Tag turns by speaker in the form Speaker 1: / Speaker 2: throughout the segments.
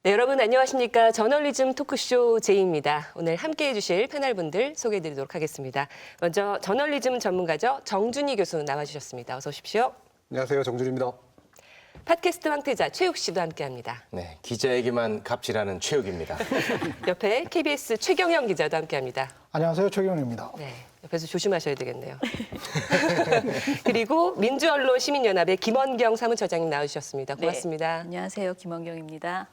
Speaker 1: 네, 여러분 안녕하십니까. 저널리즘 토크쇼 제이입니다. 오늘 함께해 주실 패널분들 소개해드리도록 하겠습니다. 먼저 저널리즘 전문가죠. 정준희 교수 나와주셨습니다. 어서 오십시오.
Speaker 2: 안녕하세요. 정준희입니다.
Speaker 1: 팟캐스트 황태자 최욱 씨도 함께합니다.
Speaker 3: 네, 기자에게만 갑질하는 최욱입니다.
Speaker 1: 옆에 KBS 최경영 기자도 함께합니다.
Speaker 4: 안녕하세요. 최경영입니다.
Speaker 1: 네, 옆에서 조심하셔야 되겠네요. 그리고 민주언론 시민연합의 김원경 사무처장님 나와주셨습니다. 고맙습니다.
Speaker 5: 네, 안녕하세요. 김원경입니다.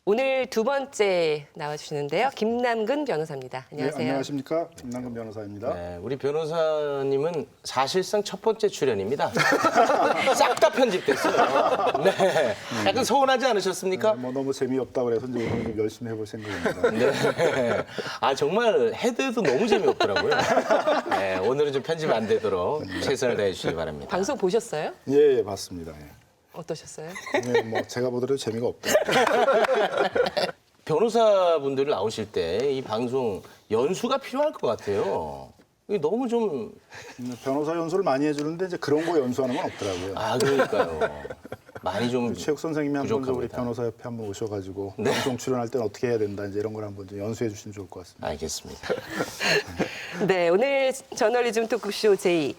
Speaker 1: 오늘 두 번째 나와주시는데요. 김남근 변호사입니다. 안녕하세요.
Speaker 6: 네, 안녕하십니까. 김남근 변호사입니다.
Speaker 3: 네, 우리 변호사님은 사실상 첫 번째 출연입니다. 싹 다 편집됐어요. 네, 약간 서운하지 않으셨습니까?
Speaker 6: 뭐 너무 재미없다 그래서 이제 오늘 좀 열심히 해볼 생각입니다.
Speaker 3: 네. 아, 정말 해도 너무 재미없더라고요. 네, 오늘은 좀 편집 안 되도록 최선을 다해 주시기 바랍니다.
Speaker 1: 방송 보셨어요?
Speaker 6: 예, 맞습니다. 예.
Speaker 1: 어떠셨어요?
Speaker 6: 네, 뭐 제가 보더라도 재미가 없다.
Speaker 3: 변호사분들 나오실 때 이 방송 연수가 필요할 것 같아요. 이게 너무 좀
Speaker 6: 변호사 연수를 많이 해주는데 이제 그런 거 연수하는 건 없더라고요.
Speaker 3: 그러니까요. 많이 좀
Speaker 6: 최욱 선생님이 한번 우리
Speaker 3: 부족합니다.
Speaker 6: 변호사 옆에 한번 오셔가지고
Speaker 3: 네.
Speaker 6: 방송 출연할 때는 어떻게 해야 된다 이제 이런 걸 한번 좀 연수해 주시면 좋을 것 같습니다.
Speaker 3: 알겠습니다.
Speaker 1: 네, 오늘 저널리즘 토크쇼 제이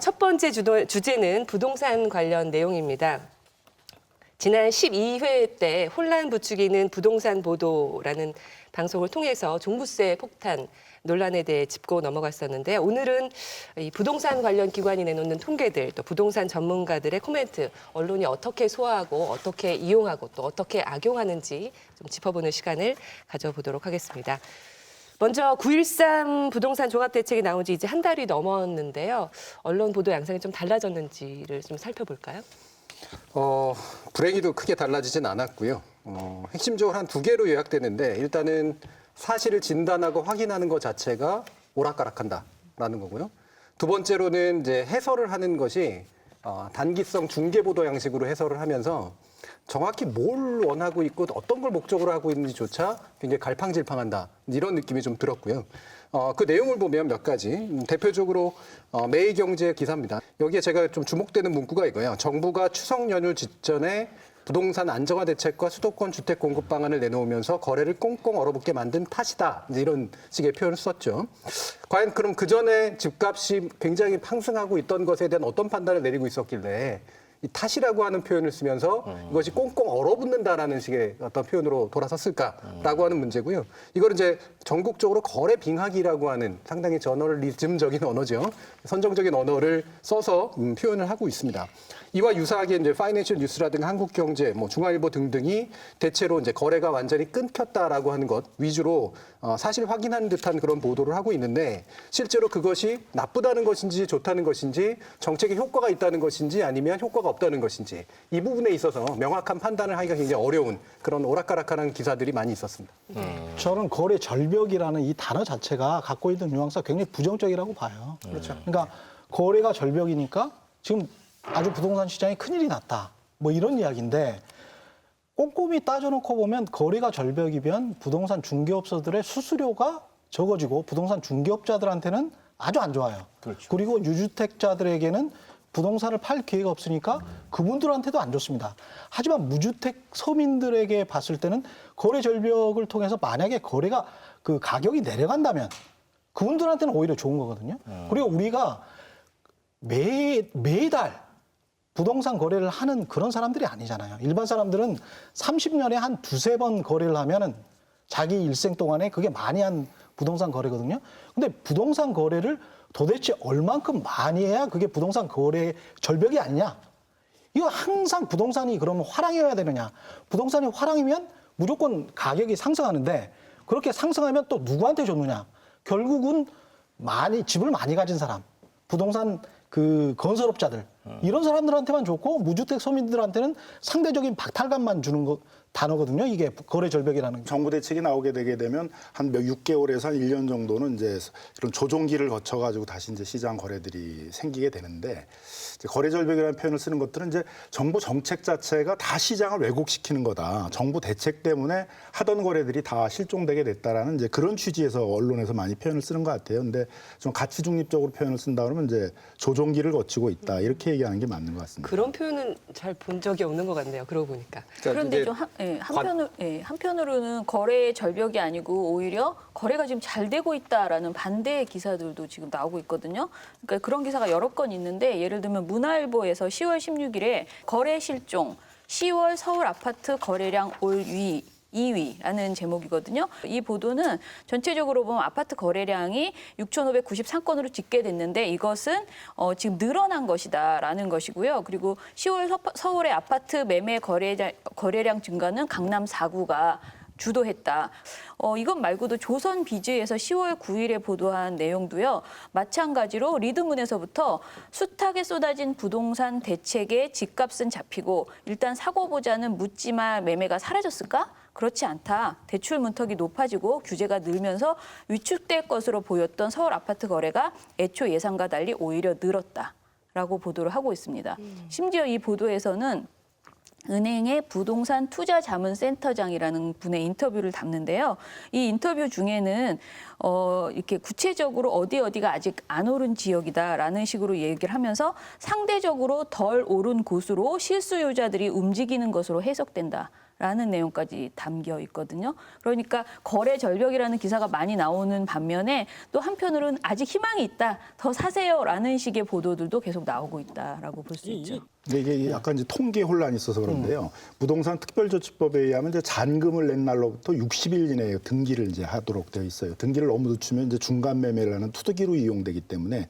Speaker 1: 첫 번째 주제는 부동산 관련 내용입니다. 지난 12회 때 혼란 부추기는 부동산 보도라는 방송을 통해서 종부세 폭탄 논란에 대해 짚고 넘어갔었는데 오늘은 이 부동산 관련 기관이 내놓는 통계들 또 부동산 전문가들의 코멘트 언론이 어떻게 소화하고 어떻게 이용하고 또 어떻게 악용하는지 좀 짚어보는 시간을 가져보도록 하겠습니다. 먼저 9.13 부동산 종합대책이 나온 지 이제 한 달이 넘었는데요. 언론 보도 양상이 좀 달라졌는지를 좀 살펴볼까요?
Speaker 2: 불행히도 크게 달라지진 않았고요. 핵심적으로 한 두 개로 요약되는데 일단은 사실을 진단하고 확인하는 것 자체가 오락가락한다라는 거고요. 두 번째로는 이제 해설을 하는 것이 단기성 중계 보도 양식으로 해설을 하면서 정확히 뭘 원하고 있고 어떤 걸 목적으로 하고 있는지조차 굉장히 갈팡질팡한다. 이런 느낌이 좀 들었고요. 그 내용을 보면 몇 가지 대표적으로 매일경제 기사입니다. 여기에 제가 좀 주목되는 문구가 이거예요. 정부가 추석 연휴 직전에 부동산 안정화 대책과 수도권 주택 공급 방안을 내놓으면서 거래를 꽁꽁 얼어붙게 만든 탓이다. 이런 식의 표현을 썼죠. 과연 그럼 그 전에 집값이 굉장히 상승하고 있던 것에 대한 어떤 판단을 내리고 있었길래 이 탓이라고 하는 표현을 쓰면서 이것이 꽁꽁 얼어붙는다라는 식의 어떤 표현으로 돌아섰을까라고 하는 문제고요. 이걸 이제 전국적으로 거래 빙하기라고 하는 상당히 저널리즘적인 언어죠. 선정적인 언어를 써서 표현을 하고 있습니다. 이와 유사하게 이제 파이낸셜 뉴스라든가 한국경제, 뭐 중앙일보 등등이 대체로 이제 거래가 완전히 끊겼다라고 하는 것 위주로 사실 확인하는 듯한 그런 보도를 하고 있는데 실제로 그것이 나쁘다는 것인지 좋다는 것인지 정책에 효과가 있다는 것인지 아니면 효과가 없다는 것인지 이 부분에 있어서 명확한 판단을 하기가 굉장히 어려운 그런 오락가락한 기사들이 많이 있었습니다.
Speaker 4: 저는 거래 절벽이라는 이 단어 자체가 갖고 있는 뉘앙스가 굉장히 부정적이라고 봐요. 그렇죠. 그러니까 거래가 절벽이니까 지금 아주 부동산 시장에 큰일이 났다. 뭐 이런 이야기인데 꼼꼼히 따져놓고 보면 거래가 절벽이면 부동산 중개업소들의 수수료가 적어지고 부동산 중개업자들한테는 아주 안 좋아요.
Speaker 3: 그렇죠.
Speaker 4: 그리고 유주택자들에게는 부동산을 팔 기회가 없으니까 그분들한테도 안 좋습니다. 하지만 무주택 서민들에게 봤을 때는 거래 절벽을 통해서 만약에 거래가 그 가격이 내려간다면 그분들한테는 오히려 좋은 거거든요. 그리고 우리가 매달 부동산 거래를 하는 그런 사람들이 아니잖아요. 일반 사람들은 30년에 한 두세 번 거래를 하면은 자기 일생 동안에 그게 많이 한 부동산 거래거든요. 근데 부동산 거래를 도대체 얼만큼 많이 해야 그게 부동산 거래 절벽이 아니냐? 이거 항상 부동산이 그러면 화랑이어야 되느냐? 부동산이 화랑이면 무조건 가격이 상승하는데 그렇게 상승하면 또 누구한테 줬느냐? 결국은 집을 많이 가진 사람, 부동산 그 건설업자들 이런 사람들한테만 좋고 무주택 서민들한테는 상대적인 박탈감만 주는 단어거든요. 이게 거래 절벽이라는 게.
Speaker 6: 정부 대책이 나오게 되게 되면 한 6개월에서 한 1년 정도는 이제 이런 조종기를 거쳐가지고 다시 이제 시장 거래들이 생기게 되는데 이제 거래 절벽이라는 표현을 쓰는 것들은 이제 정부 정책 자체가 다 시장을 왜곡시키는 거다. 정부 대책 때문에 하던 거래들이 다 실종되게 됐다라는 이제 그런 취지에서 언론에서 많이 표현을 쓰는 것 같아요. 근데 좀 가치 중립적으로 표현을 쓴다 그러면 이제 조종기를 거치고 있다 이렇게 얘기하는 게 맞는 것 같습니다.
Speaker 1: 그런 표현은 잘 본 적이 없는 것 같네요. 그러고 보니까.
Speaker 5: 그런데 좀 한편으로는 거래의 절벽이 아니고 오히려 거래가 지금 잘 되고 있다라는 반대의 기사들도 지금 나오고 있거든요. 그러니까 그런 기사가 여러 건 있는데 예를 들면 문화일보에서 10월 16일에 거래 실종 10월 서울 아파트 거래량 올 2위라는 제목이거든요. 이 보도는 전체적으로 보면 아파트 거래량이 6,593건으로 집계됐는데 이것은 지금 늘어난 것이다라는 것이고요. 그리고 10월 서울의 아파트 매매 거래량 증가는 강남 4구가 주도했다. 이것 말고도 조선비즈에서 10월 9일에 보도한 내용도요. 마찬가지로 리드문에서부터 숱하게 쏟아진 부동산 대책에 집값은 잡히고 일단 사고 보자는 묻지마 매매가 사라졌을까? 그렇지 않다. 대출 문턱이 높아지고 규제가 늘면서 위축될 것으로 보였던 서울 아파트 거래가 애초 예상과 달리 오히려 늘었다라고 보도를 하고 있습니다. 심지어 이 보도에서는 은행의 부동산 투자자문센터장이라는 분의 인터뷰를 담는데요. 이 인터뷰 중에는 이렇게 구체적으로 어디가 아직 안 오른 지역이다라는 식으로 얘기를 하면서 상대적으로 덜 오른 곳으로 실수요자들이 움직이는 것으로 해석된다. 라는 내용까지 담겨 있거든요. 그러니까 거래 절벽이라는 기사가 많이 나오는 반면에 또 한편으로는 아직 희망이 있다, 더 사세요라는 식의 보도들도 계속 나오고 있다라고 볼 수 있죠.
Speaker 6: 근데 이게 약간 이제 통계 혼란이 있어서 그런데요. 부동산 특별조치법에 의하면 이제 잔금을 낸 날로부터 60일 이내에 등기를 이제 하도록 되어 있어요. 등기를 너무 늦추면 이제 중간 매매를 하는 투기로 이용되기 때문에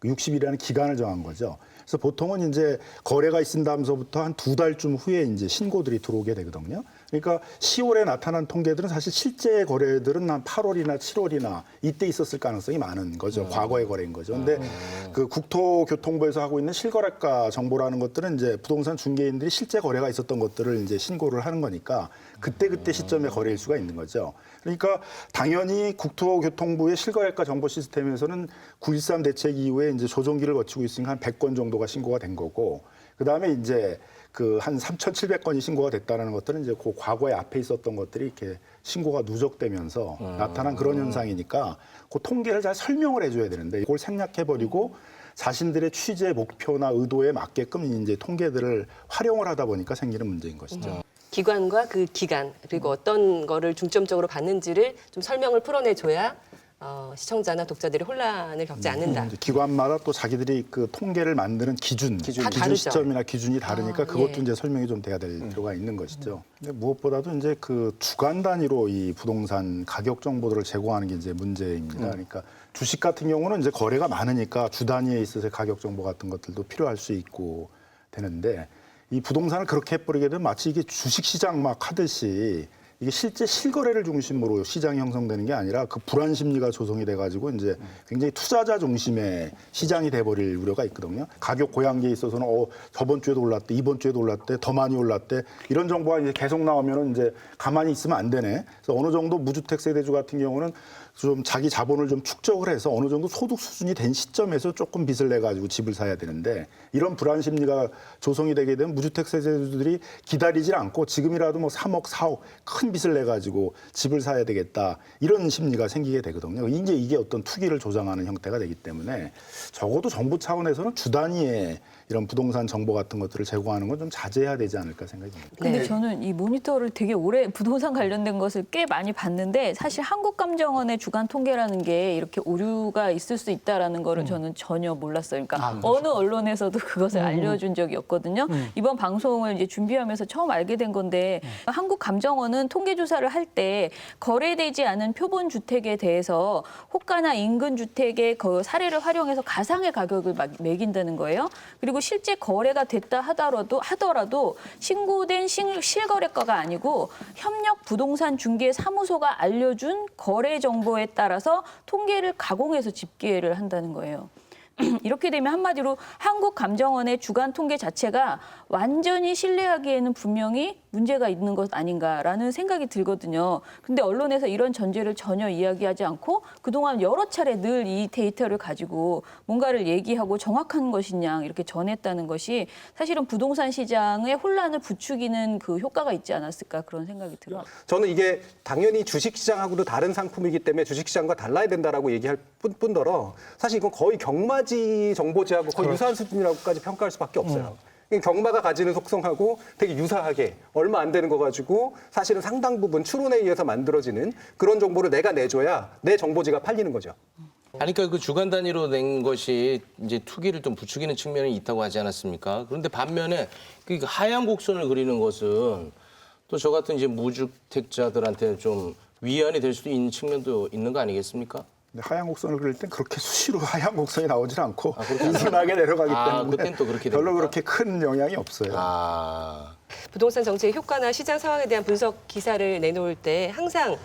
Speaker 6: 60일이라는 기간을 정한 거죠. 그래서 보통은 이제 거래가 있은다면서부터 한 2달쯤 후에 이제 신고들이 들어오게 되거든요. 그러니까 10월에 나타난 통계들은 사실 실제 거래들은 한 8월이나 7월이나 이때 있었을 가능성이 많은 거죠. 과거의 거래인 거죠. 근데 그 국토교통부에서 하고 있는 실거래가 정보라는 것들은 이제 부동산 중개인들이 실제 거래가 있었던 것들을 이제 신고를 하는 거니까 그때 시점에 거래일 수가 있는 거죠. 그러니까 당연히 국토교통부의 실거래가 정보 시스템에서는 9.13 대책 이후에 이제 조정기를 거치고 있으니까 한 100건 정도가 신고가 된 거고, 그 다음에 이제 그 한 3,700건이 신고가 됐다는 것들은 이제 그 과거에 앞에 있었던 것들이 이렇게 신고가 누적되면서 나타난 그런 현상이니까 그 통계를 잘 설명을 해줘야 되는데 이걸 생략해버리고 자신들의 취재 목표나 의도에 맞게끔 이제 통계들을 활용을 하다 보니까 생기는 문제인 것이죠.
Speaker 1: 기관과 그 기간 그리고 어떤 거를 중점적으로 봤는지를 좀 설명을 풀어내줘야 시청자나 독자들이 혼란을 겪지 않는다.
Speaker 6: 이제 기관마다 또 자기들이 그 통계를 만드는 기준
Speaker 1: 다르죠.
Speaker 6: 시점이나 기준이 다르니까 그것도
Speaker 1: 예.
Speaker 6: 이제 설명이 좀 돼야 될 필요가 있는 것이죠. 근데 무엇보다도 이제 그 주간 단위로 이 부동산 가격 정보들을 제공하는 게 이제 문제입니다. 그러니까 주식 같은 경우는 이제 거래가 많으니까 주 단위에 있어서 가격 정보 같은 것들도 필요할 수 있고 되는데 이 부동산을 그렇게 해버리게 되면 마치 이게 주식 시장 막 하듯이 이게 실제 실거래를 중심으로 시장이 형성되는 게 아니라 그 불안 심리가 조성이 돼가지고 이제 굉장히 투자자 중심의 시장이 돼버릴 우려가 있거든요. 가격 고양기에 있어서는 저번 주에도 올랐대, 이번 주에도 올랐대, 더 많이 올랐대 이런 정보가 이제 계속 나오면은 이제 가만히 있으면 안 되네. 그래서 어느 정도 무주택 세대주 같은 경우는 좀 자기 자본을 좀 축적을 해서 어느 정도 소득 수준이 된 시점에서 조금 빚을 내 가지고 집을 사야 되는데 이런 불안 심리가 조성이 되게 되면 무주택 세대주들이 기다리질 않고 지금이라도 뭐 3억, 4억 큰 빚을 내 가지고 집을 사야 되겠다 이런 심리가 생기게 되거든요. 이제 이게 어떤 투기를 조장하는 형태가 되기 때문에 적어도 정부 차원에서는 주 단위의 이런 부동산 정보 같은 것들을 제공하는 건 좀 자제해야 되지 않을까 생각이 듭니다.
Speaker 5: 근데
Speaker 1: 네.
Speaker 5: 저는 이 모니터를 되게 오래 부동산 관련된 것을 꽤 많이 봤는데 사실 한국감정원의 주간 통계라는 게 이렇게 오류가 있을 수 있다라는 거를 저는 전혀 몰랐어요. 그러니까 어느 언론에서도 그것을 알려준 적이 없거든요. 이번 방송을 이제 준비하면서 처음 알게 된 건데 한국감정원은 통계 조사를 할 때 거래되지 않은 표본 주택에 대해서 호가나 인근 주택의 그 사례를 활용해서 가상의 가격을 매긴다는 거예요. 그리고 실제 거래가 됐다 하더라도 신고된 실거래가가 아니고 협력 부동산 중개 사무소가 알려준 거래 정보에 따라서 통계를 가공해서 집계를 한다는 거예요. 이렇게 되면 한마디로 한국감정원의 주간 통계 자체가 완전히 신뢰하기에는 분명히 문제가 있는 것 아닌가라는 생각이 들거든요. 근데 언론에서 이런 전제를 전혀 이야기하지 않고 그동안 여러 차례 늘 이 데이터를 가지고 뭔가를 얘기하고 정확한 것이냐 이렇게 전했다는 것이 사실은 부동산 시장의 혼란을 부추기는 그 효과가 있지 않았을까 그런 생각이 들어요.
Speaker 2: 저는 이게 당연히 주식시장하고도 다른 상품이기 때문에 주식시장과 달라야 된다라고 얘기할 뿐더러 사실 이건 거의 경마지 정보지하고 거의 유사한 수준이라고까지 평가할 수밖에 없어요. 경마가 가지는 속성하고 되게 유사하게 얼마 안 되는 거 가지고 사실은 상당 부분 추론에 의해서 만들어지는 그런 정보를 내가 내줘야 내 정보지가 팔리는 거죠.
Speaker 3: 아니, 그러니까 그 주간 단위로 낸 것이 이제 투기를 좀 부추기는 측면이 있다고 하지 않았습니까? 그런데 반면에 그 하얀 곡선을 그리는 것은 또 저 같은 이제 무주택자들한테 좀 위안이 될 수도 있는 측면도 있는 거 아니겠습니까?
Speaker 6: 근데 하얀 곡선을 그릴 땐 그렇게 수시로 하얀 곡선이 나오질 않고 은순하게 내려가기 때문에
Speaker 3: 그땐 또 그렇게
Speaker 6: 별로
Speaker 3: 됩니까?
Speaker 6: 그렇게 큰 영향이 없어요.
Speaker 1: 부동산 정책의 효과나 시장 상황에 대한 분석 기사를 내놓을 때 항상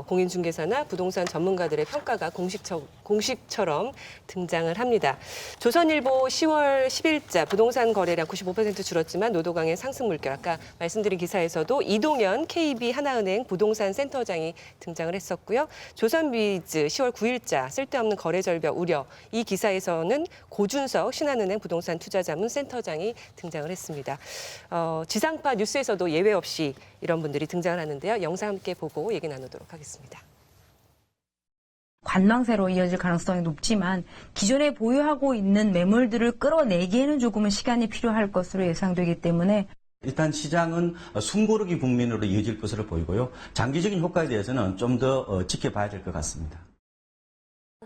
Speaker 1: 공인중개사나 부동산 전문가들의 평가가 공식처럼 등장을 합니다. 조선일보 10월 10일자 부동산 거래량 95% 줄었지만 노도강의 상승 물결, 아까 말씀드린 기사에서도 이동현 KB 하나은행 부동산 센터장이 등장을 했었고요. 조선비즈 10월 9일자 쓸데없는 거래 절벽 우려, 이 기사에서는 고준석 신한은행 부동산 투자자문 센터장이 등장을 했습니다. 지상파 뉴스에서도 예외 없이 이런 분들이 등장을 하는데요. 영상 함께 보고 얘기 나누도록 하겠습니다.
Speaker 7: 관망세로 이어질 가능성이 높지만 기존에 보유하고 있는 매물들을 끌어내기에는 조금은 시간이 필요할 것으로 예상되기 때문에
Speaker 8: 일단 시장은 숨고르기 국면으로 이어질 것으로 보이고요. 장기적인 효과에 대해서는 좀 더 지켜봐야 될 것 같습니다.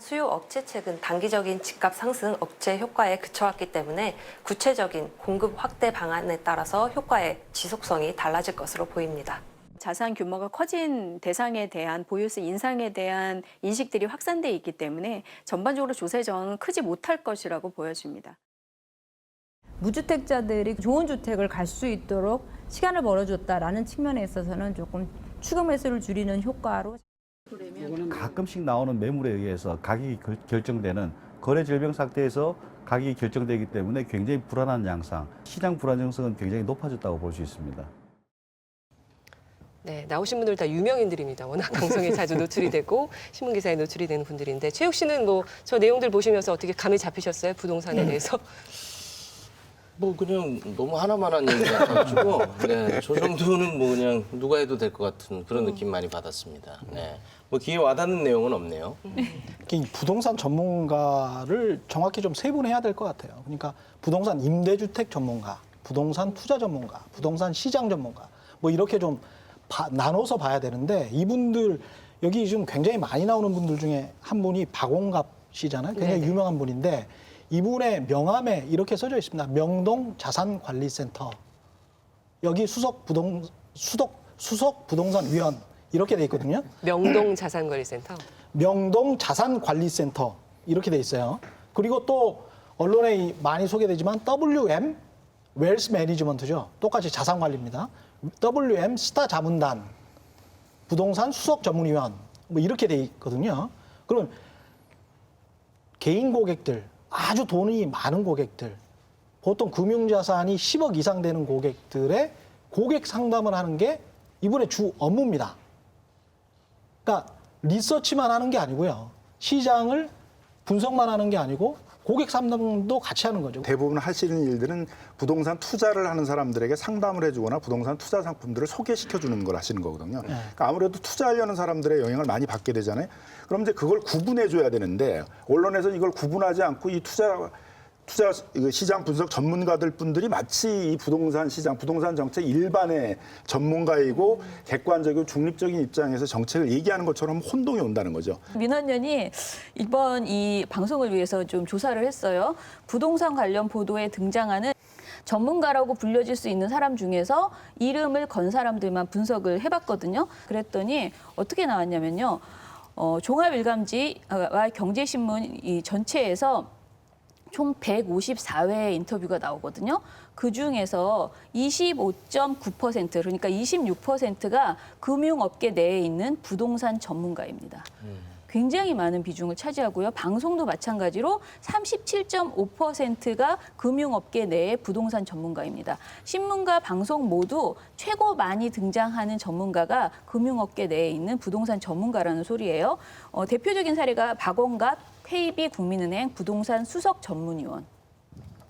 Speaker 9: 수요 억제책은 단기적인 집값 상승 억제 효과에 그쳐왔기 때문에 구체적인 공급 확대 방안에 따라서 효과의 지속성이 달라질 것으로 보입니다.
Speaker 5: 자산 규모가 커진 대상에 대한 보유세 인상에 대한 인식들이 확산돼 있기 때문에 전반적으로 조세 저항은 크지 못할 것이라고 보여집니다.
Speaker 10: 무주택자들이 좋은 주택을 갈 수 있도록 시간을 벌어줬다라는 측면에 있어서는 조금 추가 매수를 줄이는 효과로.
Speaker 11: 가끔씩 나오는 매물에 의해서 가격이 결정되는 거래 절벽 상태에서 가격이 결정되기 때문에 굉장히 불안한 양상, 시장 불안정성은 굉장히 높아졌다고 볼 수 있습니다.
Speaker 1: 네, 나오신 분들 다 유명인들입니다. 워낙 방송에 자주 노출이 되고 신문 기사에 노출이 되는 분들인데 최욱 씨는 뭐 저 내용들 보시면서 어떻게 감이 잡히셨어요? 부동산에 대해서?
Speaker 3: 뭐 그냥 너무 하나만 한 얘기 같아가지고 네, 저 정도는 뭐 그냥 누가 해도 될 것 같은 그런 느낌 많이 받았습니다. 네, 뭐 귀에 와닿는 내용은 없네요.
Speaker 4: 이 부동산 전문가를 정확히 좀 세분해야 될 것 같아요. 그러니까 부동산 임대주택 전문가, 부동산 투자 전문가, 부동산 시장 전문가 뭐 이렇게 좀 나눠서 봐야 되는데 이분들 여기 지금 굉장히 많이 나오는 분들 중에 한 분이 박홍갑 씨잖아요. 굉장히 유명한 분인데 이분의 명함에 이렇게 써져 있습니다. 명동 자산관리센터. 여기 수석 부동산 위원 이렇게 돼 있거든요.
Speaker 1: 명동 자산관리센터.
Speaker 4: 명동 자산관리센터 이렇게 돼 있어요. 그리고 또 언론에 많이 소개되지만 WM 웰스 매니지먼트죠. 똑같이 자산관리입니다. WM 스타 자문단 부동산 수석 전문위원 뭐 이렇게 돼 있거든요. 그럼 개인 고객들 아주 돈이 많은 고객들, 보통 금융자산이 10억 이상 되는 고객들의 고객 상담을 하는 게 이분의 주 업무입니다. 그러니까 리서치만 하는 게 아니고요. 시장을 분석만 하는 게 아니고 고객 상담도 같이 하는 거죠.
Speaker 6: 대부분 하시는 일들은 부동산 투자를 하는 사람들에게 상담을 해주거나 부동산 투자 상품들을 소개시켜주는 걸 하시는 거거든요. 그러니까 아무래도 투자하려는 사람들의 영향을 많이 받게 되잖아요. 그럼 이제 그걸 구분해줘야 되는데 언론에서 이걸 구분하지 않고 이 투자 시장 분석 전문가들 분들이 마치 이 부동산 시장, 부동산 정책 일반의 전문가이고 객관적이고 중립적인 입장에서 정책을 얘기하는 것처럼 혼동이 온다는 거죠.
Speaker 5: 민원연이 이번 이 방송을 위해서 좀 조사를 했어요. 부동산 관련 보도에 등장하는 전문가라고 불려질 수 있는 사람 중에서 이름을 건 사람들만 분석을 해봤거든요. 그랬더니 어떻게 나왔냐면요. 종합일감지와 경제신문 이 전체에서 총 154회의 인터뷰가 나오거든요. 그중에서 25.9% 그러니까 26%가 금융업계 내에 있는 부동산 전문가입니다. 굉장히 많은 비중을 차지하고요. 방송도 마찬가지로 37.5%가 금융업계 내의 부동산 전문가입니다. 신문과 방송 모두 최고 많이 등장하는 전문가가 금융업계 내에 있는 부동산 전문가라는 소리예요. 대표적인 사례가 박원갑 KB 국민은행 부동산 수석 전문위원.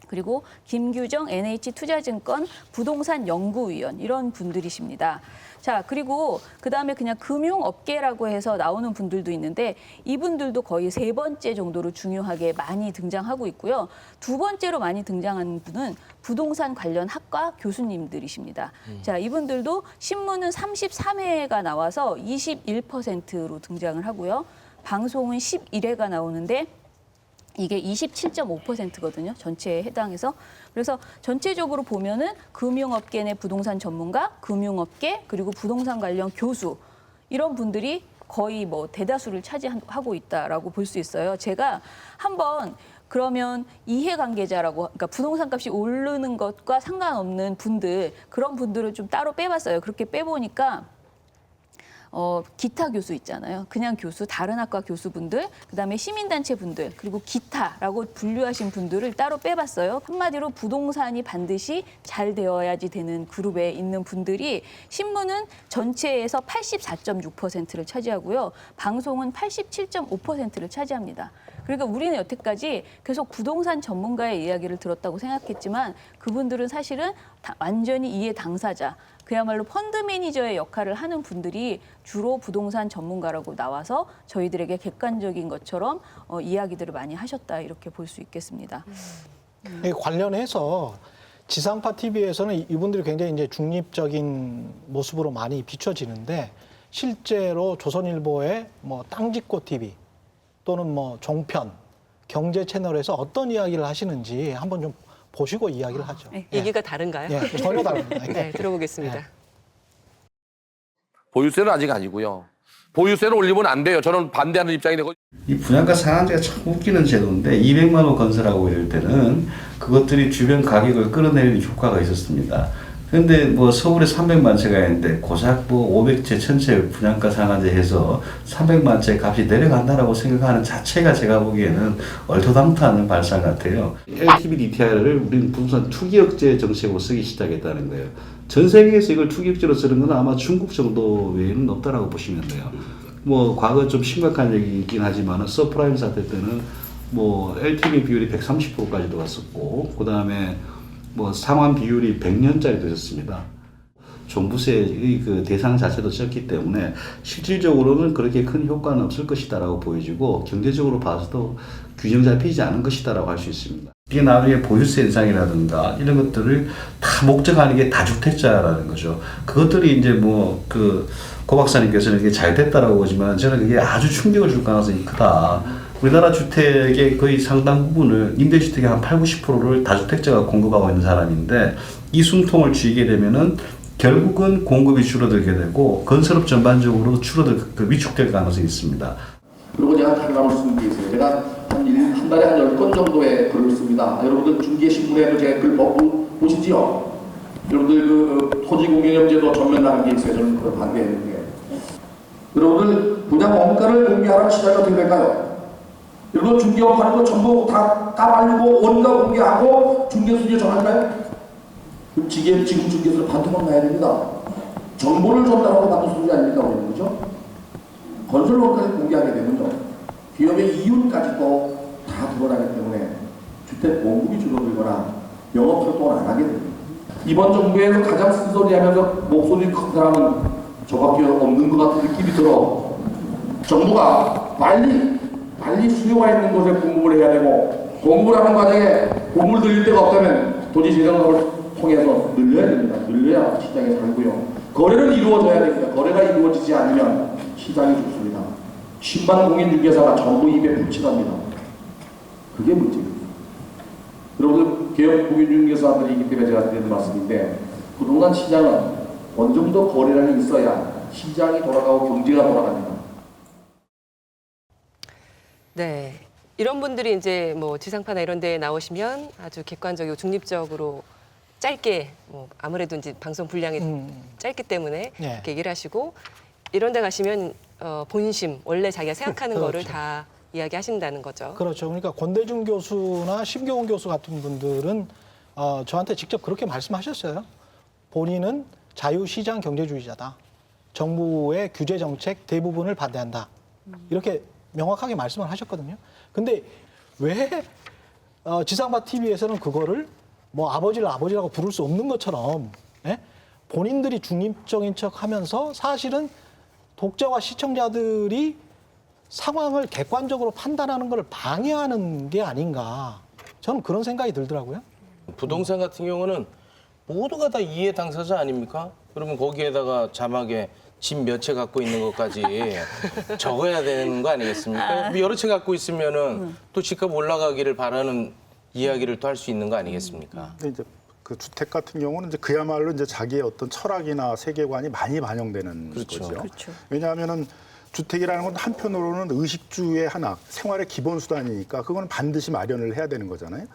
Speaker 5: 그리고 김규정 NH투자증권 부동산 연구위원 이런 분들이십니다. 자, 그리고 그다음에 그냥 금융업계라고 해서 나오는 분들도 있는데 이분들도 거의 3번째 정도로 중요하게 많이 등장하고 있고요. 2번째로 많이 등장하는 분은 부동산 관련 학과 교수님들이십니다. 자, 이분들도 신문은 33회가 나와서 21%로 등장을 하고요. 방송은 11회가 나오는데 이게 27.5%거든요. 전체에 해당해서. 그래서 전체적으로 보면은 금융업계 내 부동산 전문가, 금융업계, 그리고 부동산 관련 교수 이런 분들이 거의 뭐 대다수를 차지하고 있다라고 볼 수 있어요. 제가 한번 그러면 이해관계자라고, 그러니까 부동산 값이 오르는 것과 상관없는 분들, 그런 분들을 좀 따로 빼봤어요. 그렇게 빼보니까 기타 교수 있잖아요. 그냥 교수, 다른 학과 교수분들, 그다음에 시민단체 분들, 그리고 기타라고 분류하신 분들을 따로 빼봤어요. 한마디로 부동산이 반드시 잘 되어야지 되는 그룹에 있는 분들이 신문은 전체에서 84.6%를 차지하고요. 방송은 87.5%를 차지합니다. 그러니까 우리는 여태까지 계속 부동산 전문가의 이야기를 들었다고 생각했지만 그분들은 사실은 완전히 이해 당사자, 그야말로 펀드 매니저의 역할을 하는 분들이 주로 부동산 전문가라고 나와서 저희들에게 객관적인 것처럼 이야기들을 많이 하셨다 이렇게 볼 수 있겠습니다.
Speaker 4: 관련해서 지상파 TV에서는 이분들이 굉장히 이제 중립적인 모습으로 많이 비춰지는데 실제로 조선일보의 뭐 땅짓고 TV 또는 뭐 종편, 경제 채널에서 어떤 이야기를 하시는지 한번 좀 보시고 이야기를 하죠.
Speaker 1: 얘기가 다른가요?
Speaker 4: 예, 전혀 다릅니다.
Speaker 1: 네, 들어보겠습니다.
Speaker 12: 보유세는 아직 아니고요. 보유세를 올리면 안 돼요. 저는 반대하는 입장이 되고.
Speaker 11: 이 분양가 상한제가 참 웃기는 제도인데 200만 원 건설하고 이럴 때는 그것들이 주변 가격을 끌어내리는 효과가 있었습니다. 그런데 뭐 서울에 300만 채가 있는데 고작 뭐 500채, 1000채 분양가 상한제 해서 300만 채 값이 내려간다라고 생각하는 자체가 제가 보기에는 얼토당토하는 발상 같아요. LTV DTI를 우리는 부동산 투기 억제 정책으로 쓰기 시작했다는 거예요. 전 세계에서 이걸 투기 억제로 쓰는 건 아마 중국 정도 외에는 없다라고 보시면 돼요. 뭐 과거 좀 심각한 얘기이긴 하지만 서프라임 사태 때는 뭐 LTV 비율이 130%까지도 갔었고 그 다음에 뭐 상환 비율이 100년짜리도 있었습니다. 종부세의 그 대상 자체도 적기 때문에 실질적으로는 그렇게 큰 효과는 없을 것이다라고 보여지고 경제적으로 봐서도 균형 잡히지 않은 것이다라고 할 수 있습니다. 이게 나중에 보유세 인상이라든가 이런 것들을 다 목적하는 게 다주택자라는 거죠. 그것들이 이제 뭐 고 박사님께서는 이게 잘 됐다라고 보지만 저는 그게 아주 충격을 줄 가능성이 크다. 우리나라 주택의 거의 상당 부분을 임대주택의 한 80~90%를 다주택자가 공급하고 있는 사람인데 이 숨통을 쥐게 되면은 결국은 공급이 줄어들게 되고 건설업 전반적으로 위축될 가능성이 있습니다.
Speaker 13: 그리고 제가 다른 말씀을 게 있어요. 제가 한 달에 한 10건 정도의 글을 씁니다. 여러분들 중개신문에도 제 글 보시지요? 여러분들 토지공개념제도 전면 나간 게 있어요. 저는 그걸 반대했는데. 여러분들 분양 원가를 공개하라는 시장이 어떻게 될까요? 여러분 중개업 하는 거 전부 다 까발리고 원가 공개하고 중개수지 정할까요? 그럼 지금 중개수를 반토막 나야 됩니다. 정보를 줬다고 받는 소리 아닙니까? 그죠? 건설 원가를 공개하게 되면요. 기업의 이윤까지도 다 드러나기 때문에 주택 공급이 줄어들거나 영업 활동을 안 하게 됩니다. 이번 정부에서 가장 쓴소리하면서 목소리 큰 사람은 저밖에 없는 것 같은 느낌이 들어. 정부가 빨리 수요가 있는 곳에 공급을 해야 되고 공급을 하는 과정에 공급을 늘릴 데가 없다면 도시 재정을 통해서 늘려야 됩니다. 늘려야 시장에 살고요. 거래는 이루어져야 됩니다. 거래가 이루어지지 않으면 시장이 죽습니다. 신반 공인중개사가 전부 입에 붙이답니다. 그게 문제입니다. 여러분들 개업 공인중개사들이기 때문에 제가 드리는 말씀인데 부동산 시장은 어느 정도 거래량이 있어야 시장이 돌아가고 경제가 돌아갑니다.
Speaker 1: 네. 이런 분들이 이제 뭐 지상파나 이런 데에 나오시면 아주 객관적이고 중립적으로 짧게 뭐 아무래도 이제 방송 분량이 짧기 때문에
Speaker 4: 네.
Speaker 1: 이렇게 얘기를 하시고 이런 데 가시면 본심, 원래 자기가 생각하는
Speaker 4: 그렇죠.
Speaker 1: 거를 다 이야기하신다는 거죠.
Speaker 4: 그렇죠. 그러니까 권대중 교수나 심교원 교수 같은 분들은 저한테 직접 그렇게 말씀하셨어요. 본인은 자유시장 경제주의자다. 정부의 규제 정책 대부분을 반대한다. 이렇게 명확하게 말씀을 하셨거든요. 근데 왜 지상파 TV에서는 그거를 뭐 아버지를 아버지라고 부를 수 없는 것처럼 예? 본인들이 중립적인 척하면서 사실은 독자와 시청자들이 상황을 객관적으로 판단하는 걸 방해하는 게 아닌가 저는 그런 생각이 들더라고요.
Speaker 3: 부동산 같은 경우는 모두가 다 이해 당사자 아닙니까? 그러면 거기에다가 자막에 집 몇 채 갖고 있는 것까지 적어야 되는 거 아니겠습니까? 여러 채 갖고 있으면은 또 집값 올라가기를 바라는 이야기를 또 할 수 있는 거 아니겠습니까?
Speaker 6: 근데 이제 그 주택 같은 경우는 이제 그야말로 이제 자기의 어떤 철학이나 세계관이 많이 반영되는
Speaker 3: 그렇죠.
Speaker 6: 거죠.
Speaker 5: 그렇죠.
Speaker 6: 왜냐하면은 주택이라는 건 한편으로는 의식주의 하나, 생활의 기본 수단이니까 그거는 반드시 마련을 해야 되는 거잖아요.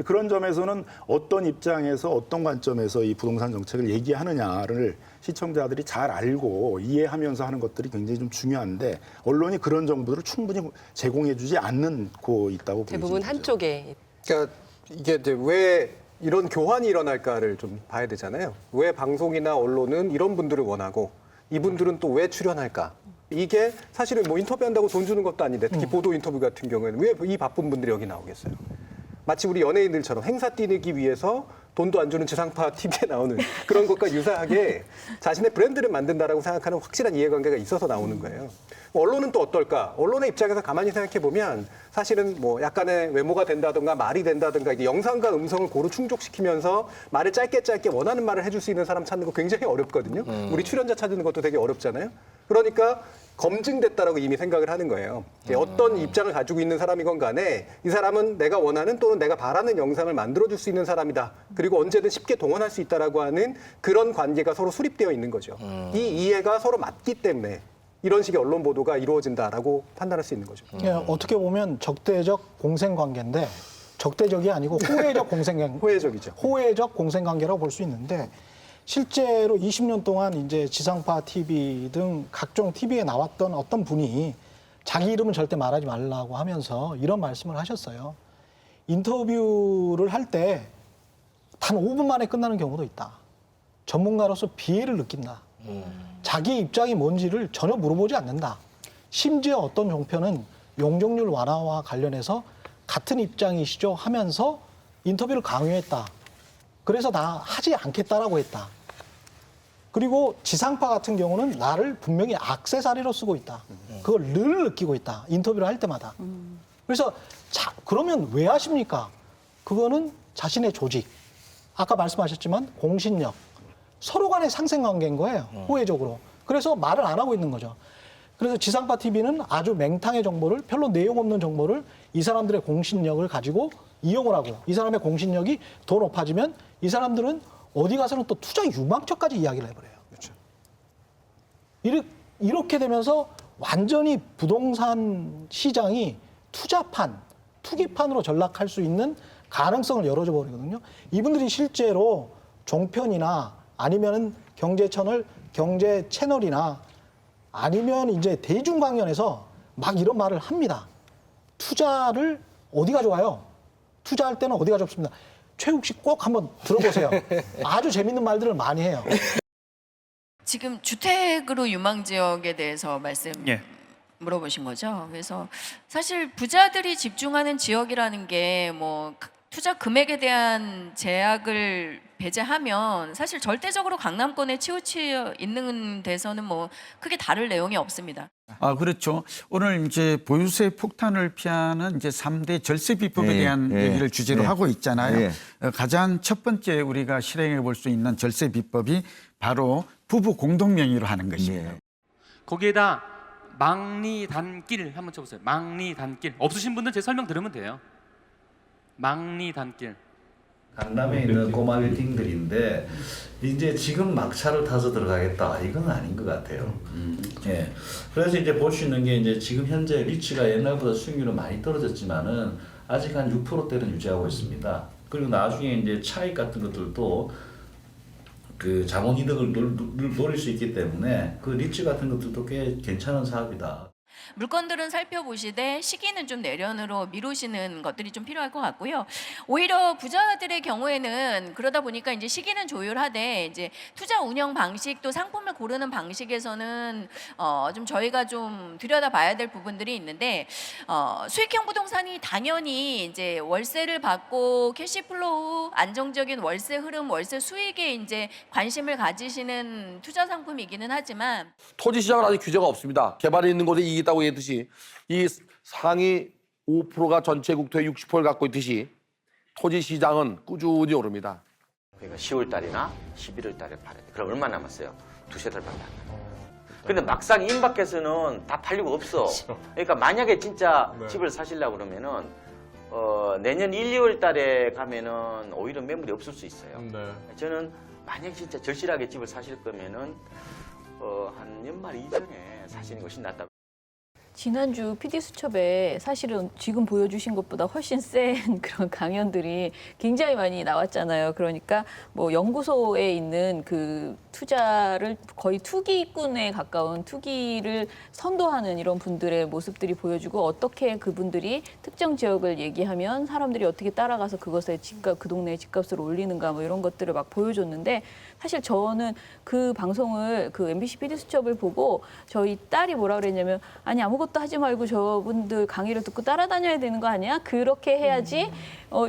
Speaker 6: 그런 점에서는 어떤 입장에서 어떤 관점에서 이 부동산 정책을 얘기하느냐를 시청자들이 잘 알고 이해하면서 하는 것들이 굉장히 좀 중요한데 언론이 그런 정보를 충분히 제공해주지 않고 있다고 보입니다.
Speaker 1: 대부분 한쪽에.
Speaker 2: 그러니까 이게 이제 왜 이런 교환이 일어날까를 좀 봐야 되잖아요. 왜 방송이나 언론은 이런 분들을 원하고 이분들은 또 왜 출연할까? 이게 사실은 뭐 인터뷰한다고 돈 주는 것도 아닌데 특히 보도 인터뷰 같은 경우에는 왜 이 바쁜 분들이 여기 나오겠어요? 마치 우리 연예인들처럼 행사 뛰기 위해서 돈도 안 주는 지상파 TV에 나오는 그런 것과 유사하게 자신의 브랜드를 만든다라고 생각하는 확실한 이해관계가 있어서 나오는 거예요. 언론은 또 어떨까? 언론의 입장에서 가만히 생각해 보면 사실은 뭐 약간의 외모가 된다든가 말이 된다든가 이게 영상과 음성을 고루 충족시키면서 말을 짧게 원하는 말을 해줄 수 있는 사람 찾는 거 굉장히 어렵거든요. 우리 출연자 찾는 것도 되게 어렵잖아요. 그러니까 검증됐다라고 이미 생각을 하는 거예요. 어떤 입장을 가지고 있는 사람이건 간에 이 사람은 내가 원하는 또는 내가 바라는 영상을 만들어줄 수 있는 사람이다. 그리고 언제든 쉽게 동원할 수 있다라고 하는 그런 관계가 서로 수립되어 있는 거죠. 이 이해가 서로 맞기 때문에 이런 식의 언론 보도가 이루어진다라고 판단할 수 있는 거죠.
Speaker 4: 예, 어떻게 보면 적대적 공생관계인데 적대적이 아니고 호혜적 공생관계.
Speaker 2: 호혜적이죠.
Speaker 4: 호혜적 공생관계라고 볼 수 있는데 실제로 20년 동안 이제 지상파 TV 등 각종 TV에 나왔던 어떤 분이 자기 이름은 절대 말하지 말라고 하면서 이런 말씀을 하셨어요. 인터뷰를 할 때 단 5분 만에 끝나는 경우도 있다. 전문가로서 비애를 느낀다. 자기 입장이 뭔지를 전혀 물어보지 않는다. 심지어 어떤 종편은 용적률 완화와 관련해서 같은 입장이시죠 하면서 인터뷰를 강요했다. 그래서 나 하지 않겠다라고 했다. 그리고 지상파 같은 경우는 나를 분명히 액세서리로 쓰고 있다. 그걸 늘 느끼고 있다. 인터뷰를 할 때마다. 그래서 그러면 왜 하십니까? 그거는 자신의 조직. 아까 말씀하셨지만 공신력. 서로 간의 상생관계인 거예요. 호혜적으로. 그래서 말을 안 하고 있는 거죠. 그래서 지상파 TV는 아주 맹탕의 정보를 별로 내용 없는 정보를 이 사람들의 공신력을 가지고 이용을 하고 이 사람의 공신력이 더 높아지면 이 사람들은 어디 가서는 또 투자 유망처까지 이야기를 해버려요. 그렇죠. 이렇게 되면서 완전히 부동산 시장이 투자판, 투기판으로 전락할 수 있는 가능성을 열어줘 버리거든요. 이분들이 실제로 종편이나 아니면은 경제 채널이나 아니면 이제 대중강연에서 막 이런 말을 합니다. 투자를 어디가 좋아요? 투자할 때는 어디가 좋습니다. 최욱 씨 꼭 한번 들어보세요. 아주 재밌는 말들을 많이 해요.
Speaker 14: 지금 주택으로 유망 지역에 대해서 말씀
Speaker 15: 예.
Speaker 14: 물어보신 거죠. 그래서 사실 부자들이 집중하는 지역이라는 게 뭐 투자 금액에 대한 제약을 배제하면 사실 절대적으로 강남권에 치우쳐 있는 데서는 뭐 크게 다를 내용이 없습니다.
Speaker 15: 아, 그렇죠. 오늘 이제 보유세 폭탄을 피하는 이제 3대 절세 비법에 대한 얘기를 주제로 하고 있잖아요. 가장 첫 번째 우리가 실행해 볼 수 있는 절세 비법이 바로 부부 공동 명의로 하는 것입니다.
Speaker 16: 거기에다 망리단길 한번 쳐보세요. 망리단길. 없으신 분들 제 설명 들으면 돼요. 망리단길.
Speaker 11: 강남에 있는 꼬마 빌딩들인데 이제 지금 막차를 타서 들어가겠다 이건 아닌 것 같아요. 예. 그래서 이제 볼 수 있는 게 이제 지금 현재 리츠가 옛날보다 수익률은 많이 떨어졌지만은 아직 한 6%대는 유지하고 있습니다. 그리고 나중에 이제 차익 같은 것들도 그 자본 이득을 노릴 수 있기 때문에 그 리츠 같은 것들도 꽤 괜찮은 사업이다.
Speaker 14: 물건들은 살펴보시되 시기는 좀 내년으로 미루시는 것들이 좀 필요할 것 같고요. 오히려 부자들의 경우에는 그러다 보니까 이제 시기는 조율하되 이제 투자 운영 방식 또 상품을 고르는 방식에서는 좀 저희가 좀 들여다봐야 될 부분들이 있는데 수익형 부동산이 당연히 이제 월세를 받고 캐시플로우 안정적인 월세 흐름, 월세 수익에 이제 관심을 가지시는 투자 상품이기는 하지만
Speaker 12: 토지 시장은 아직 규제가 없습니다. 개발이 있는 곳에 이익이 있다고 했듯이 이 상위 5%가 전체 국토의 60%를 갖고 있듯이 토지 시장은 꾸준히 오릅니다.
Speaker 17: 그러니까 10월 달이나 11월 달에 팔아요. 그럼 얼마 남았어요? 두세 달밖에 안 남아요. 근데 막상 임박해서는 다 팔리고 없어. 그러니까 만약에 진짜 집을 사시려고 그러면은 내년 1, 2월 달에 가면은 오히려 매물이 없을 수 있어요. 저는 만약에 진짜 절실하게 집을 사실 거면은 한 연말 이전에 사시는 것이 낫다.
Speaker 5: 지난주 PD수첩에 사실은 지금 보여주신 것보다 훨씬 센 그런 강연들이 굉장히 많이 나왔잖아요. 그러니까 뭐 연구소에 있는 그 투자를 거의 투기꾼에 가까운 투기를 선도하는 이런 분들의 모습들이 보여주고 어떻게 그분들이 특정 지역을 얘기하면 사람들이 어떻게 따라가서 그것에 집값, 그 동네의 집값을 올리는가 뭐 이런 것들을 막 보여줬는데 사실 저는 그 방송을 그 MBC PD수첩을 보고 저희 딸이 뭐라 그랬냐면 아니 아무것도 하지 말고 저분들 강의를 듣고 따라다녀야 되는 거 아니야? 그렇게 해야지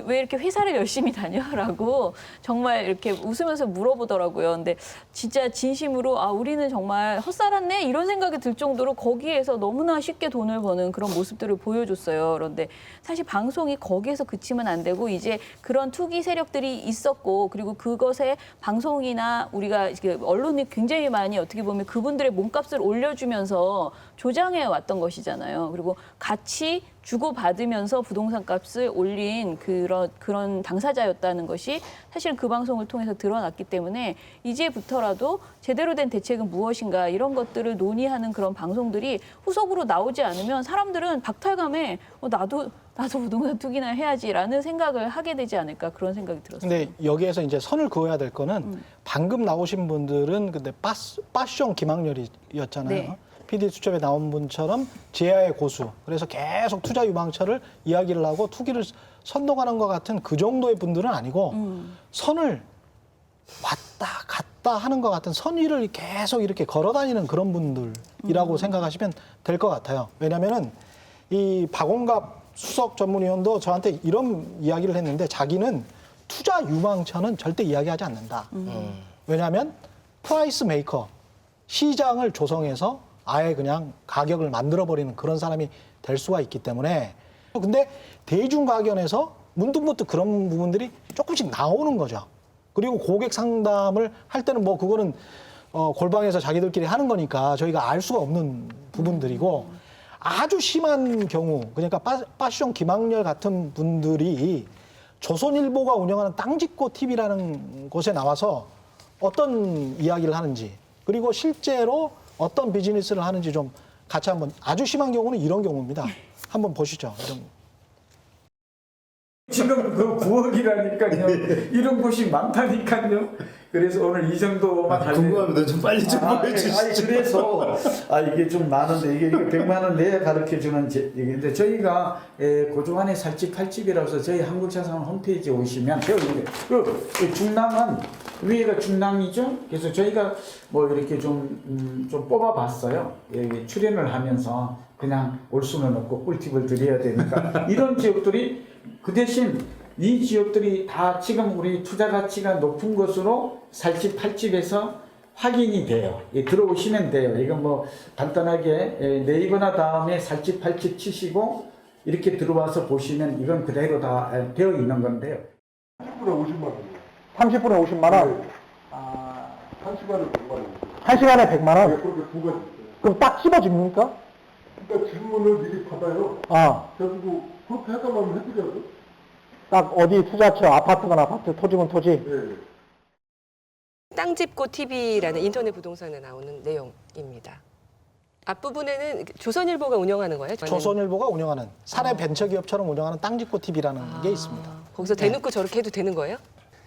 Speaker 5: 왜 이렇게 회사를 열심히 다녀라고 정말 이렇게 웃으면서 물어보더라고요. 근데 진짜 진심으로 아 우리는 정말 헛살았네 이런 생각이 들 정도로 거기에서 너무나 쉽게 돈을 버는 그런 모습들을 보여줬어요. 그런데 사실 방송이 거기에서 그치면 안 되고 이제 그런 투기 세력들이 있었고 그리고 그것에 방송이나 우리가 언론이 굉장히 많이 어떻게 보면 그분들의 몸값을 올려주면서 조장해 왔던 것이잖아요. 그리고 같이 주고받으면서 부동산 값을 올린 그런 당사자였다는 것이 사실 그 방송을 통해서 드러났기 때문에 이제부터라도 제대로 된 대책은 무엇인가 이런 것들을 논의하는 그런 방송들이 후속으로 나오지 않으면 사람들은 박탈감에 나도 부동산 투기나 해야지라는 생각을 하게 되지 않을까 그런 생각이 들었어요.
Speaker 4: 근데 여기에서 이제 선을 그어야 될 거는 방금 나오신 분들은 근데 빠숑 김학렬이었잖아요.
Speaker 5: 네.
Speaker 4: PD수첩에 나온 분처럼 제야의 고수. 그래서 계속 투자 유망처를 이야기를 하고 투기를 선동하는 것 같은 그 정도의 분들은 아니고 선을 왔다 갔다 하는 것 같은 선 위를 계속 이렇게 걸어다니는 그런 분들이라고 생각하시면 될 것 같아요. 왜냐하면은 이 박원갑 수석 전문위원도 저한테 이런 이야기를 했는데 자기는 투자 유망처는 절대 이야기하지 않는다. 왜냐하면 프라이스 메이커, 시장을 조성해서 아예 그냥 가격을 만들어버리는 그런 사람이 될 수가 있기 때문에 근데 대중가견에서 문득문득 그런 부분들이 조금씩 나오는 거죠. 그리고 고객 상담을 할 때는 뭐 그거는 골방에서 자기들끼리 하는 거니까 저희가 알 수가 없는 부분들이고 아주 심한 경우 그러니까 빠숑 김학렬 같은 분들이 조선일보가 운영하는 땅짓고 TV라는 곳에 나와서 어떤 이야기를 하는지 그리고 실제로 어떤 비즈니스를 하는지 좀 같이 한번 아주 심한 경우는 이런 경우입니다. 한번 보시죠.
Speaker 15: 지금 그 9억이라니까요. 이런 곳이 많다니까요. 그래서 오늘 이 정도만
Speaker 6: 궁금합니다. 좀 빨리 좀 보여주시죠.
Speaker 15: 그래서 이게 좀 많은데 이게 100만 원 내야 가르쳐 주는 얘기인데 저희가 고종안의 살집 팔집이라서 저희 한국차상 홈페이지에 오시면 되어 있는데 그 중랑은 위에가 중랑이죠. 그래서 저희가 뭐 이렇게 좀 뽑아봤어요. 여기 출연을 하면서 그냥 올 수는 없고 꿀팁을 드려야 되니까 이런 지역들이 그 대신 이 지역들이 다 지금 우리 투자 가치가 높은 것으로 살집 팔집에서 확인이 돼요. 들어오시면 돼요. 이건 뭐 간단하게 네이버나 다음에 살집 팔집 치시고 이렇게 들어와서 보시면 이건 그대로 다 되어 있는 건데요.
Speaker 18: 30분에 50만 원.
Speaker 4: 30분에 50만 원?
Speaker 18: 네. 1시간에 100만 원.
Speaker 4: 1시간에 100만 원?
Speaker 18: 네, 그렇게 두 가지 있어요.
Speaker 4: 그럼 딱 씹어집니까?
Speaker 18: 그러니까 질문을 미리 받아요. 그래가지고 그렇게 해달라면 해드려야죠.
Speaker 4: 딱 어디 투자처 아파트건 아파트, 토지건 토지?
Speaker 18: 네.
Speaker 1: 땅집고 TV라는 인터넷 부동산에 나오는 내용입니다. 앞부분에는 조선일보가 운영하는 거예요?
Speaker 4: 조선일보가 운영하는 사내 벤처기업처럼 운영하는 땅짓고 TV라는 게 있습니다.
Speaker 1: 거기서 대놓고 저렇게 해도 되는 거예요?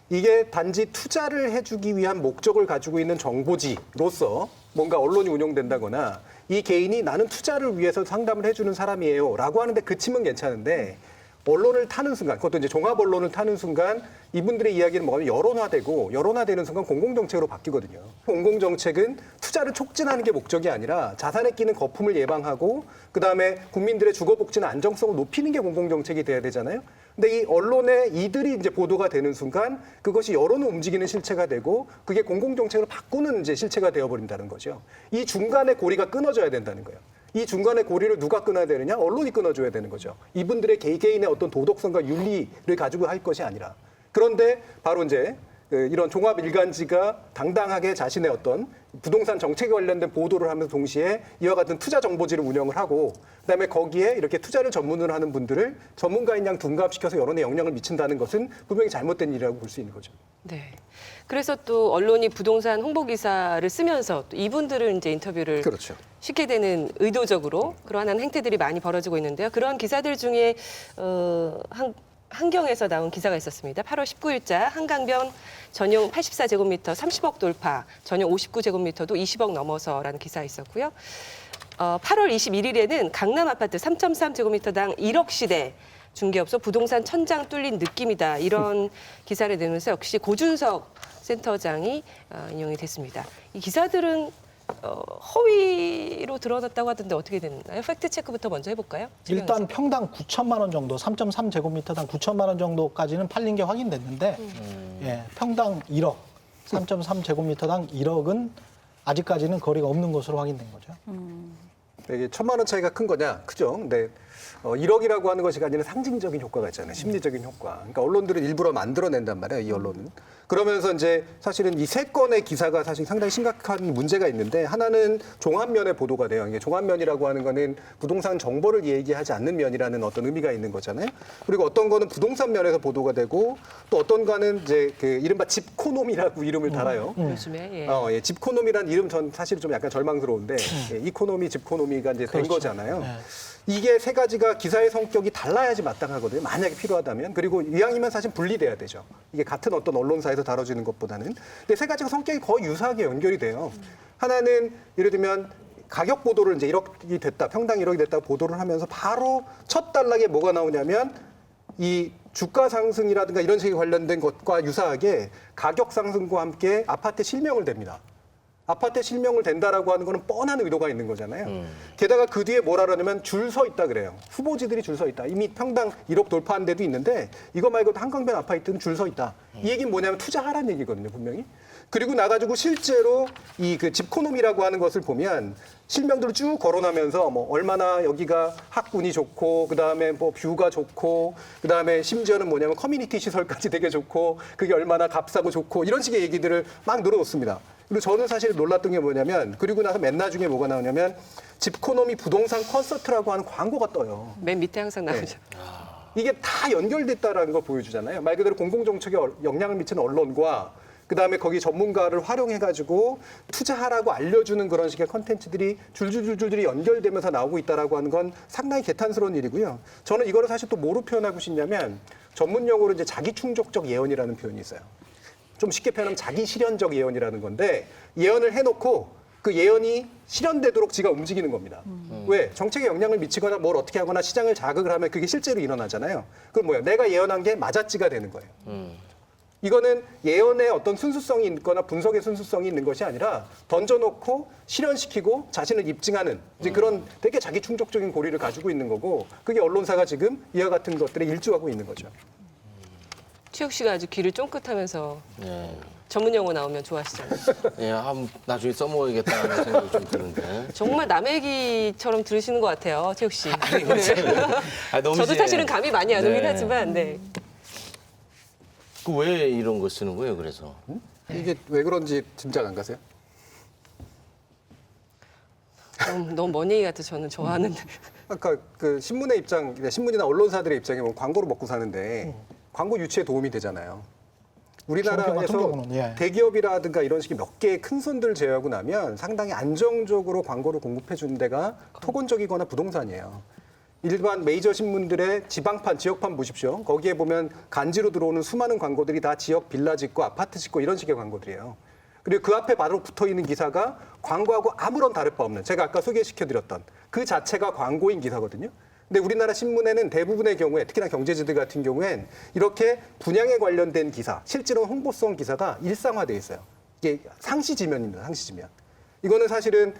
Speaker 2: 이게 단지 투자를 해주기 위한 목적을 가지고 있는 정보지로서 뭔가 언론이 운영된다거나 이 개인이 나는 투자를 위해서 상담을 해주는 사람이에요 라고 하는데 그치면 괜찮은데 언론을 타는 순간, 그것도 이제 종합 언론을 타는 순간 이분들의 이야기는 뭐냐면 여론화되고 여론화되는 순간 공공정책으로 바뀌거든요. 공공정책은 투자를 촉진하는 게 목적이 아니라 자산에 끼는 거품을 예방하고 그다음에 국민들의 주거복지나 안정성을 높이는 게 공공정책이 돼야 되잖아요. 근데 이 언론에 이들이 이제 보도가 되는 순간 그것이 여론을 움직이는 실체가 되고 그게 공공정책을 바꾸는 이제 실체가 되어버린다는 거죠. 이 중간에 고리가 끊어져야 된다는 거예요. 이 중간에 고리를 누가 끊어야 되느냐? 언론이 끊어줘야 되는 거죠. 이분들의 개개인의 어떤 도덕성과 윤리를 가지고 할 것이 아니라. 그런데 바로 이제 이런 종합 일간지가 당당하게 자신의 어떤 부동산 정책에 관련된 보도를 하면서 동시에 이와 같은 투자 정보지를 운영을 하고 그다음에 거기에 이렇게 투자를 전문으로 하는 분들을 전문가인 양 둔갑시켜서 여론에 영향을 미친다는 것은 분명히 잘못된 일이라고 볼 수 있는 거죠.
Speaker 1: 네. 그래서 또 언론이 부동산 홍보 기사를 쓰면서 또 이분들을 이제 인터뷰를
Speaker 2: 그렇죠.
Speaker 1: 쉽게 되는 의도적으로 그러한 행태들이 많이 벌어지고 있는데요. 그런 기사들 중에 한경에서 나온 기사가 있었습니다. 8월 19일자 한강변 전용 84제곱미터 30억 돌파, 전용 59제곱미터도 20억 넘어서라는 기사 있었고요. 8월 21일에는 강남 아파트 3.3제곱미터당 1억 시대 중개업소 부동산 천장 뚫린 느낌이다. 이런 기사를 내면서 역시 고준석 센터장이 인용이 됐습니다. 이 기사들은 허위로 드러났다고 하던데 어떻게 됐나요? 팩트 체크부터 먼저 해볼까요?
Speaker 4: 일단 평당 9천만 원 정도, 3.3제곱미터당 9천만 원 정도까지는 팔린 게 확인됐는데 예, 평당 1억, 3.3제곱미터당 1억은 아직까지는 거리가 없는 것으로 확인된 거죠.
Speaker 2: 이게 1,000만 원 차이가 큰 거냐? 크죠. 근데 1억이라고 하는 것이 아니라 상징적인 효과가 있잖아요. 심리적인 효과. 그러니까 언론들은 일부러 만들어낸단 말이에요. 이 언론은. 그러면서 이제 사실은 이 세 건의 기사가 사실 상당히 심각한 문제가 있는데 하나는 종합면에 보도가 돼요. 이게 종합면이라고 하는 거는 부동산 정보를 얘기하지 않는 면이라는 어떤 의미가 있는 거잖아요. 그리고 어떤 거는 부동산 면에서 보도가 되고 또 어떤 거는 이제 그 이른바 집코놈이라고 이름을 달아요.
Speaker 1: 요즘에
Speaker 2: 예, 집코놈이라는 이름 전 사실 좀 약간 절망스러운데 예, 이코노미, 집코노미가 이제 된 거잖아요. 이게 세 가지가 기사의 성격이 달라야지 마땅하거든요. 만약에 필요하다면. 그리고 이왕이면 사실 분리돼야 되죠. 이게 같은 어떤 언론사에서 다뤄지는 것보다는. 근데 세 가지가 성격이 거의 유사하게 연결이 돼요. 하나는 예를 들면 가격 보도를 이제 1억이 됐다, 평당 1억이 됐다고 보도를 하면서 바로 첫 단락에 뭐가 나오냐면 이 주가 상승이라든가 이런 식에 관련된 것과 유사하게 가격 상승과 함께 아파트 실명을 댑니다. 아파트에 실명을 댄다라고 하는 거는 뻔한 의도가 있는 거잖아요. 게다가 그 뒤에 뭐라 그러냐면 줄 서 있다 그래요. 후보지들이 줄 서 있다. 이미 평당 1억 돌파한 데도 있는데 이거 말고도 한강변 아파트는 줄 서 있다. 이 얘기는 뭐냐면 투자하라는 얘기거든요, 분명히. 그리고 나가지고 실제로 이 그 집코놈이라고 하는 것을 보면 실명들을 쭉 거론하면서 뭐 얼마나 여기가 학군이 좋고 그다음에 뭐 뷰가 좋고 그다음에 심지어는 뭐냐면 커뮤니티 시설까지 되게 좋고 그게 얼마나 값싸고 좋고 이런 식의 얘기들을 막 늘어놓습니다. 그리고 저는 사실 놀랐던 게 뭐냐면 그리고 나서 맨 나중에 뭐가 나오냐면 집코노미 부동산 콘서트라고 하는 광고가 떠요.
Speaker 1: 맨 밑에 항상 나오죠.
Speaker 2: 이게 다 연결됐다라는 걸 보여주잖아요. 말 그대로 공공정책에 영향을 미치는 언론과 그다음에 거기 전문가를 활용해가지고 투자하라고 알려주는 그런 식의 컨텐츠들이 줄줄줄줄이 연결되면서 나오고 있다라고 하는 건 상당히 개탄스러운 일이고요. 저는 이거를 사실 또 뭐로 표현하고 싶냐면 전문 용어로 이제 자기 충족적 예언이라는 표현이 있어요. 좀 쉽게 표현하면 자기 실현적 예언이라는 건데 예언을 해놓고 그 예언이 실현되도록 지가 움직이는 겁니다. 왜? 정책에 영향을 미치거나 뭘 어떻게 하거나 시장을 자극을 하면 그게 실제로 일어나잖아요. 그럼 뭐예요? 내가 예언한 게 맞았지가 되는 거예요. 이거는 예언의 어떤 순수성이 있거나 분석의 순수성이 있는 것이 아니라 던져놓고 실현시키고 자신을 입증하는 이제 그런 되게 자기 충족적인 고리를 가지고 있는 거고 그게 언론사가 지금 이와 같은 것들에 일조하고 있는 거죠.
Speaker 1: 최욱 씨가 아주 귀를 쫑긋하면서 전문 용어 나오면 좋아하시잖아요.
Speaker 3: 예, 나중에 써먹어야겠다는 생각이 좀 드는데.
Speaker 1: 정말 남의 얘기처럼 들으시는 것 같아요, 최욱 씨.
Speaker 3: 너무
Speaker 1: 저도 사실은 감이 많이 안 오긴 하지만, 네.
Speaker 3: 그 왜 이런 거 쓰는 거예요, 그래서?
Speaker 2: 이게 왜 그런지 짐작 안 가세요?
Speaker 1: 너무 먼 얘기 같아 저는 좋아하는데.
Speaker 2: 아까 그 신문의 입장, 신문이나 언론사들의 입장에 보면 광고로 먹고 사는데 광고 유치에 도움이 되잖아요. 우리나라에서 대기업이라든가 이런 식의 몇 개의 큰 손들 제외하고 나면 상당히 안정적으로 광고를 공급해 주는 데가 토건적이거나 부동산이에요. 일반 메이저 신문들의 지방판, 지역판 보십시오. 거기에 보면 간지로 들어오는 수많은 광고들이 다 지역 빌라 짓고 아파트 짓고 이런 식의 광고들이에요. 그리고 그 앞에 바로 붙어 있는 기사가 광고하고 아무런 다를 바 없는 제가 아까 소개시켜드렸던 그 자체가 광고인 기사거든요. 근데 우리나라 신문에는 대부분의 경우에 특히나 경제지들 같은 경우엔 이렇게 분양에 관련된 기사, 실제로 홍보성 기사가 일상화되어 있어요. 이게 상시지면입니다. 상시지면. 이거는 사실은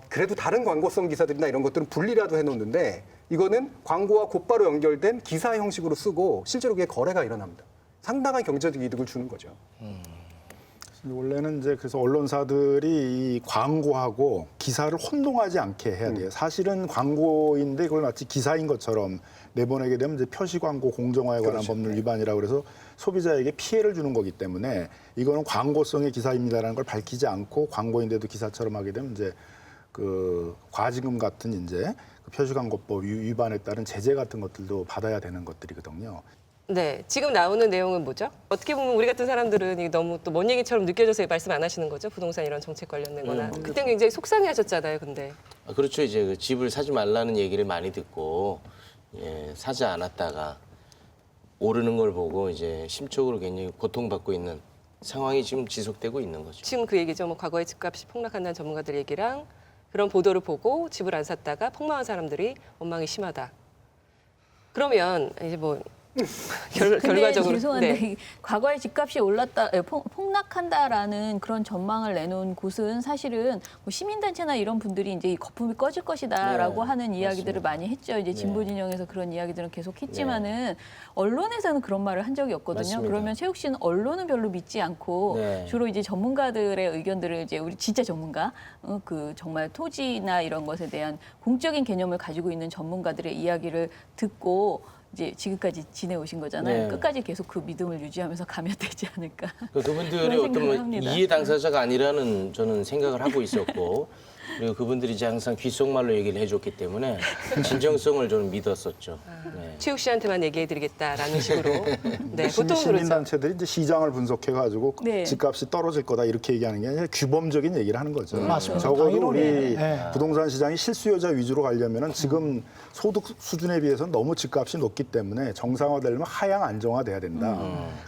Speaker 2: 그래도 다른 광고성 기사들이나 이런 것들은 분리라도 해놓는데 이거는 광고와 곧바로 연결된 기사 형식으로 쓰고 실제로 그게 거래가 일어납니다. 상당한 경제적 이득을 주는 거죠.
Speaker 6: 원래는 이제 그래서 언론사들이 이 광고하고 기사를 혼동하지 않게 해야 돼요. 사실은 광고인데 그걸 마치 기사인 것처럼 내보내게 되면 이제 표시 광고 공정화에 관한
Speaker 2: 그렇죠.
Speaker 6: 법률 위반이라고 그래서 소비자에게 피해를 주는 거기 때문에 이거는 광고성의 기사입니다라는 걸 밝히지 않고 광고인데도 기사처럼 하게 되면 이제 그 과징금 같은 이제 그 표시광고법 위반에 따른 제재 같은 것들도 받아야 되는 것들이거든요.
Speaker 1: 네, 지금 나오는 내용은 뭐죠? 어떻게 보면 우리 같은 사람들은 이게 너무 또 먼 얘기처럼 느껴져서 말씀 안 하시는 거죠? 부동산 이런 정책 관련된 거나. 그때 굉장히 속상해하셨잖아요, 근데.
Speaker 3: 그렇죠. 이제 그 집을 사지 말라는 얘기를 많이 듣고 사지 않았다가 오르는 걸 보고 이제 심적으로 굉장히 고통받고 있는 상황이 지금 지속되고 있는 거죠.
Speaker 1: 지금 그 얘기죠. 뭐 과거에 집값이 폭락한다는 전문가들 얘기랑 그런 보도를 보고 집을 안 샀다가 폭망한 사람들이 원망이 심하다. 그러면 이제 뭐 결과적으로
Speaker 5: 죄송한데
Speaker 1: 네.
Speaker 5: 과거에 집값이 올랐다, 폭락한다라는 그런 전망을 내놓은 곳은 사실은 뭐 시민단체나 이런 분들이 이제 이 거품이 꺼질 것이다라고
Speaker 3: 네,
Speaker 5: 하는 이야기들을
Speaker 3: 맞습니다.
Speaker 5: 많이 했죠. 이제 진보
Speaker 3: 네.
Speaker 5: 진영에서 그런 이야기들은 계속 했지만은 언론에서는 그런 말을 한 적이 없거든요.
Speaker 3: 맞습니다.
Speaker 5: 그러면 최욱 씨는 언론은 별로 믿지 않고
Speaker 3: 네.
Speaker 5: 주로 이제 전문가들의 의견들을 이제 우리 진짜 전문가, 그 정말 토지나 이런 것에 대한 공적인 개념을 가지고 있는 전문가들의 이야기를 듣고 이제 지금까지 지내오신 거잖아요.
Speaker 3: 네.
Speaker 5: 끝까지 계속 그 믿음을 유지하면서 가면 되지 않을까.
Speaker 3: 그분들이
Speaker 5: 그런
Speaker 3: 어떤
Speaker 5: 생각을
Speaker 3: 뭐
Speaker 5: 합니다.
Speaker 3: 이해 당사자가 아니라는 저는 생각을 하고 있었고 그리고 그분들이 이제 항상 귓속말로 얘기를 해줬기 때문에 진정성을 저는 믿었었죠. 네.
Speaker 1: 최욱 씨한테만 얘기해드리겠다라는 식으로. 네, 보통 그렇죠.
Speaker 6: 시민단체들이 이제 시장을 분석해가지고
Speaker 5: 네.
Speaker 6: 집값이 떨어질 거다 이렇게 얘기하는 게 아니라 규범적인 얘기를 하는 거죠.
Speaker 4: 맞습니다.
Speaker 6: 적어도
Speaker 4: 당연히.
Speaker 6: 우리
Speaker 4: 네.
Speaker 6: 부동산 시장이 실수요자 위주로 가려면 지금 소득 수준에 비해서 너무 집값이 높기 때문에 정상화되려면 하향 안정화돼야 된다.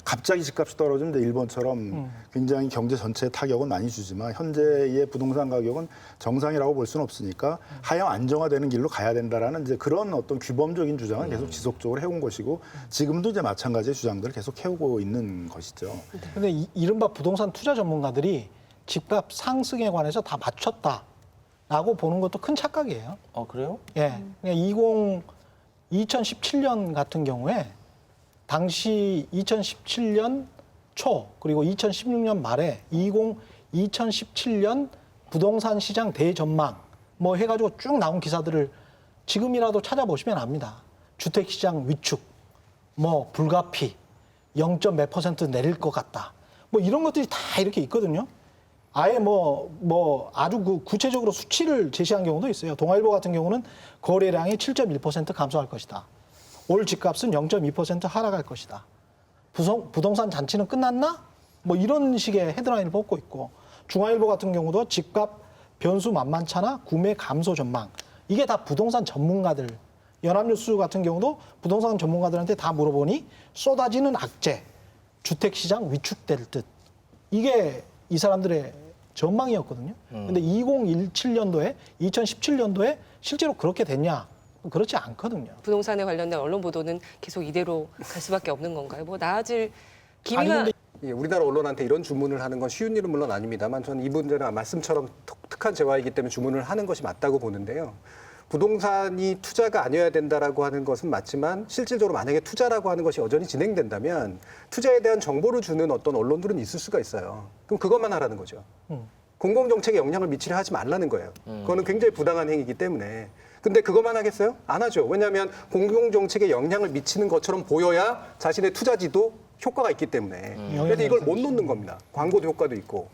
Speaker 6: 갑자기 집값이 떨어지면 일본처럼 굉장히 경제 전체에 타격은 많이 주지만 현재의 부동산 가격은 정상이라고 볼 수는 없으니까 하향 안정화되는 길로 가야 된다라는 이제 그런 어떤 규범적인 주장을 계속 지속적으로 해온 것이고 지금도 이제 마찬가지의 주장들을 계속 해오고 있는 것이죠.
Speaker 4: 근데 이른바 부동산 투자 전문가들이 집값 상승에 관해서 다 맞췄다라고 보는 것도 큰 착각이에요.
Speaker 3: 그래요?
Speaker 4: 예. 2017년 같은 경우에 당시 2017년 초 그리고 2016년 말에 2017년 부동산 시장 대전망 뭐 해가지고 쭉 나온 기사들을 지금이라도 찾아보시면 압니다. 주택 시장 위축, 뭐 불가피, 0.몇 % 내릴 것 같다. 뭐 이런 것들이 다 이렇게 있거든요. 아예 뭐 아주 그 구체적으로 수치를 제시한 경우도 있어요. 동아일보 같은 경우는 거래량이 7.1% 감소할 것이다. 올 집값은 0.2% 하락할 것이다. 부동산 잔치는 끝났나? 뭐 이런 식의 헤드라인을 뽑고 있고 중앙일보 같은 경우도 집값 변수 만만찮아 구매 감소 전망. 이게 다 부동산 전문가들. 연합뉴스 같은 경우도 부동산 전문가들한테 다 물어보니 쏟아지는 악재, 주택시장 위축될 듯. 이게 이 사람들의 전망이었거든요. 근데 2017년도에, 2017년도에 실제로 그렇게 됐냐? 그렇지 않거든요.
Speaker 1: 부동산에 관련된 언론 보도는 계속 이대로 갈 수밖에 없는 건가요? 뭐 나아질 기미가
Speaker 2: 우리나라 언론한테 이런 주문을 하는 건 쉬운 일은 물론 아닙니다만 저는 이분들은 말씀처럼 독특한 재화이기 때문에 주문을 하는 것이 맞다고 보는데요. 부동산이 투자가 아니어야 된다라고 하는 것은 맞지만 실질적으로 만약에 투자라고 하는 것이 여전히 진행된다면 투자에 대한 정보를 주는 어떤 언론들은 있을 수가 있어요. 그럼 그것만 하라는 거죠. 공공정책에 영향을 미치려 하지 말라는 거예요. 그거는 굉장히 부당한 행위이기 때문에. 근데 그것만 하겠어요? 안 하죠. 왜냐하면 공공정책에 영향을 미치는 것처럼 보여야 자신의 투자지도 효과가 있기 때문에. 그래서 이걸 못 놓는 겁니다. 광고도 효과도 있고.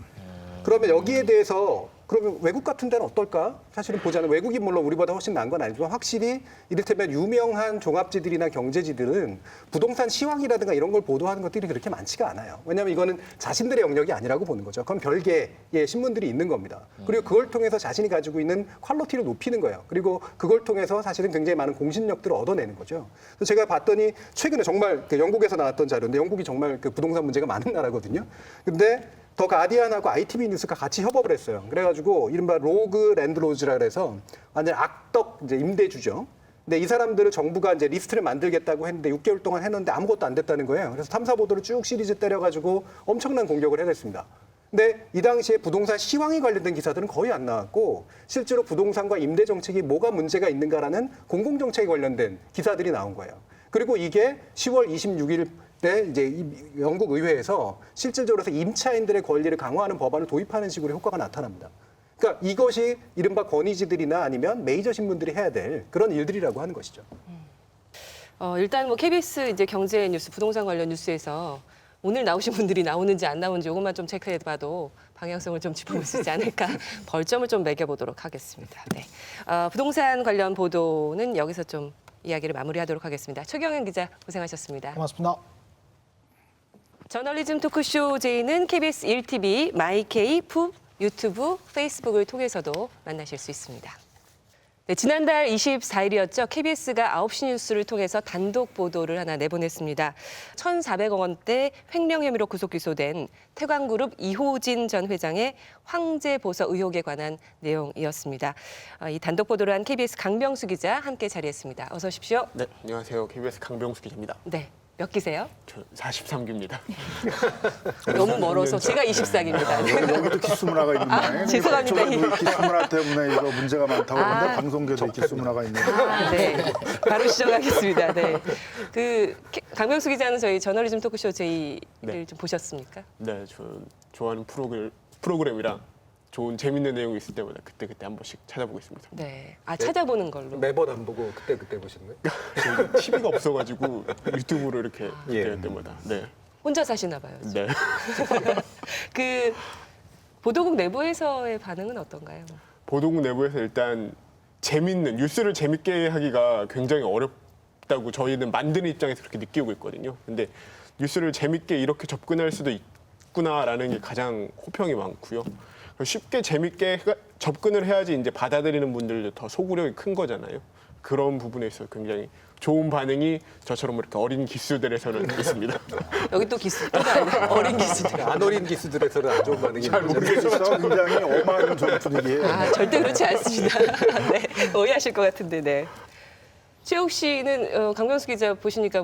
Speaker 2: 그러면 여기에 대해서 그러면 외국 같은 데는 어떨까? 사실은 보자면 외국이 물론 우리보다 훨씬 나은 건 아니지만 확실히 이를테면 유명한 종합지들이나 경제지들은 부동산 시황이라든가 이런 걸 보도하는 것들이 그렇게 많지가 않아요. 왜냐하면 이거는 자신들의 영역이 아니라고 보는 거죠. 그건 별개의 신문들이 있는 겁니다. 그리고 그걸 통해서 자신이 가지고 있는 퀄리티를 높이는 거예요. 그리고 그걸 통해서 사실은 굉장히 많은 공신력들을 얻어내는 거죠. 그래서 제가 봤더니 최근에 정말 영국에서 나왔던 자료인데 영국이 정말 그 부동산 문제가 많은 나라거든요. 근데 더 가디안하고 ITV 뉴스가 같이 협업을 했어요. 그래가지고 이른바 로그 랜드로즈라 그래서 완전 악덕 이제 임대주죠. 근데 이 사람들을 정부가 이제 리스트를 만들겠다고 했는데 6개월 동안 했는데 아무것도 안 됐다는 거예요. 그래서 탐사 보도를 쭉 시리즈 때려가지고 엄청난 공격을 해냈습니다. 근데 이 당시에 부동산 시황에 관련된 기사들은 거의 안 나왔고 실제로 부동산과 임대 정책이 뭐가 문제가 있는가라는 공공 정책에 관련된 기사들이 나온 거예요. 그리고 이게 10월 26일 때 이제 이 영국 의회에서 실질적으로 임차인들의 권리를 강화하는 법안을 도입하는 식으로 효과가 나타납니다. 그러니까 이것이 이른바 권위지들이나 아니면 메이저 신문들이 해야 될 그런 일들이라고 하는 것이죠.
Speaker 1: 일단 뭐 KBS 이제 경제 뉴스, 부동산 관련 뉴스에서 오늘 나오신 분들이 나오는지 안 나오는지 이것만 좀 체크해봐도 방향성을 좀 짚어볼 수 있지 않을까 벌점을 좀 매겨보도록 하겠습니다. 네. 부동산 관련 보도는 여기서 좀 이야기를 마무리하도록 하겠습니다. 최경영 기자 고생하셨습니다.
Speaker 4: 고맙습니다.
Speaker 1: 저널리즘 토크쇼 제이는 KBS 1TV, 마이케이, 푸, 유튜브, 페이스북을 통해서도 만나실 수 있습니다. 네, 지난달 24일이었죠. KBS가 9시 뉴스를 통해서 단독 보도를 하나 내보냈습니다. 1,400억 원대 횡령 혐의로 구속 기소된 태광그룹 이호진 전 회장의 황제 보석 의혹에 관한 내용이었습니다. 이 단독 보도를 한 KBS 강병수 기자 함께 자리했습니다. 어서 오십시오.
Speaker 19: 네, 안녕하세요. KBS 강병수 기자입니다.
Speaker 1: 네. 몇 기세요?
Speaker 19: 저 43기입니다.
Speaker 1: 너무 멀어서 제가 24기입니다.
Speaker 6: 여기도 기수 문화가 있는데.
Speaker 1: 죄송합니다.
Speaker 6: 기수 문화 때문에 이거 문제가 많다고 하는데 방송계도 기수 문화가 있는데.
Speaker 1: 네. 바로 시작하겠습니다. 네. 강병수 기자는 저희 저널리즘 토크쇼 제이를 좀 보셨습니까?
Speaker 19: 네, 저 좋아하는 프로그램이랑 좋은 재밌는 내용이 있을 때마다 그때 한 번씩 찾아보고 있습니다.
Speaker 1: 네. 찾아보는 걸로.
Speaker 2: 매번 안 보고 그때 보시는 거예요?
Speaker 19: TV가 없어가지고 유튜브로 이렇게 될 때마다. 네.
Speaker 1: 혼자 사시나 봐요.
Speaker 19: 네.
Speaker 1: 보도국 내부에서의 반응은 어떤가요?
Speaker 19: 보도국 내부에서 일단 재밌는 뉴스를 재밌게 하기가 굉장히 어렵다고 저희는 만드는 입장에서 그렇게 느끼고 있거든요. 근데 뉴스를 재밌게 이렇게 접근할 수도 있구나라는 게 가장 호평이 많고요. 쉽게 재밌게 접근을 해야지 이제 받아들이는 분들도 더 소구력이 큰 거잖아요. 그런 부분에 있어서 굉장히 좋은 반응이 저처럼 이렇게 어린 기수들에서는 있습니다.
Speaker 1: 여기 또 기수 또 어린 기수들.
Speaker 2: 안 어린 기수들에서는 안 좋은 반응이
Speaker 6: 잘 모르겠어요. 굉장히 엄한 분위기예요.
Speaker 1: 절대 그렇지 않습니다. 네, 오해하실 것 같은데. 네. 최욱 씨는 강병수 기자 보시니까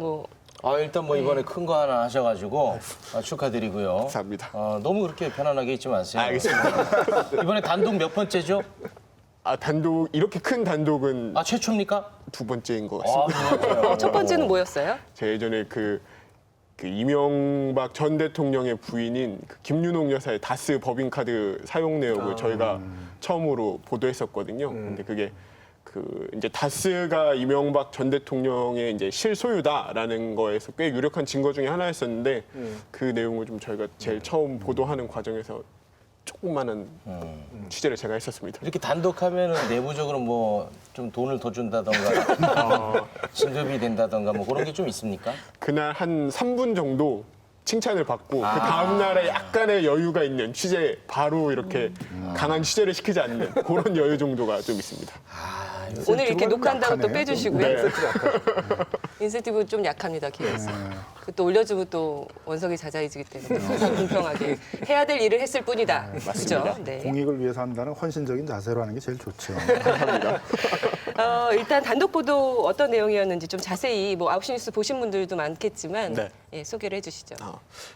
Speaker 3: 일단 이번에 큰 거 하나 하셔가지고 축하드리고요.
Speaker 19: 감사합니다.
Speaker 3: 너무 그렇게 편안하게 있지 마세요.
Speaker 19: 알겠습니다.
Speaker 3: 이번에 단독 몇 번째죠?
Speaker 19: 단독 이렇게 큰 단독은
Speaker 3: 최초입니까?
Speaker 19: 두 번째인 것 같습니다.
Speaker 1: 첫 번째는 뭐였어요?
Speaker 19: 제가 예전에 그 이명박 전 대통령의 부인인 김윤옥 여사의 다스 법인카드 사용 내역을 저희가 처음으로 보도했었거든요. 근데 그게 이제 다스가 이명박 전 대통령의 이제 실소유다라는 거에서 꽤 유력한 증거 중에 하나였었는데 그 내용을 좀 저희가 제일 처음 보도하는 과정에서 조그마한 취재를 제가 했었습니다.
Speaker 3: 이렇게 단독하면은 내부적으로 좀 돈을 더 준다던가 진급이 된다던가 그런 게 좀 있습니까?
Speaker 19: 그날 한 3분 정도 칭찬을 받고 그 다음 날에 약간의 여유가 있는 취재 바로 이렇게 강한 취재를 시키지 않는 그런 여유 정도가 좀 있습니다.
Speaker 1: 오늘 이렇게 녹화한다고 또 빼주시고요.
Speaker 19: 네.
Speaker 1: 인센티브 좀 약합니다, KBS. 또 올려주면 또 원석이 잦아지기 때문에 항상 공평하게 해야 될 일을 했을 뿐이다.
Speaker 6: 맞습니다.
Speaker 1: 그죠? 네.
Speaker 6: 공익을 위해서 한다는 헌신적인 자세로 하는 게 제일 좋죠.
Speaker 19: 감사합니다.
Speaker 1: 일단 단독 보도 어떤 내용이었는지 좀 자세히 9시 뉴스 보신 분들도 많겠지만
Speaker 19: 네.
Speaker 1: 소개를 해주시죠.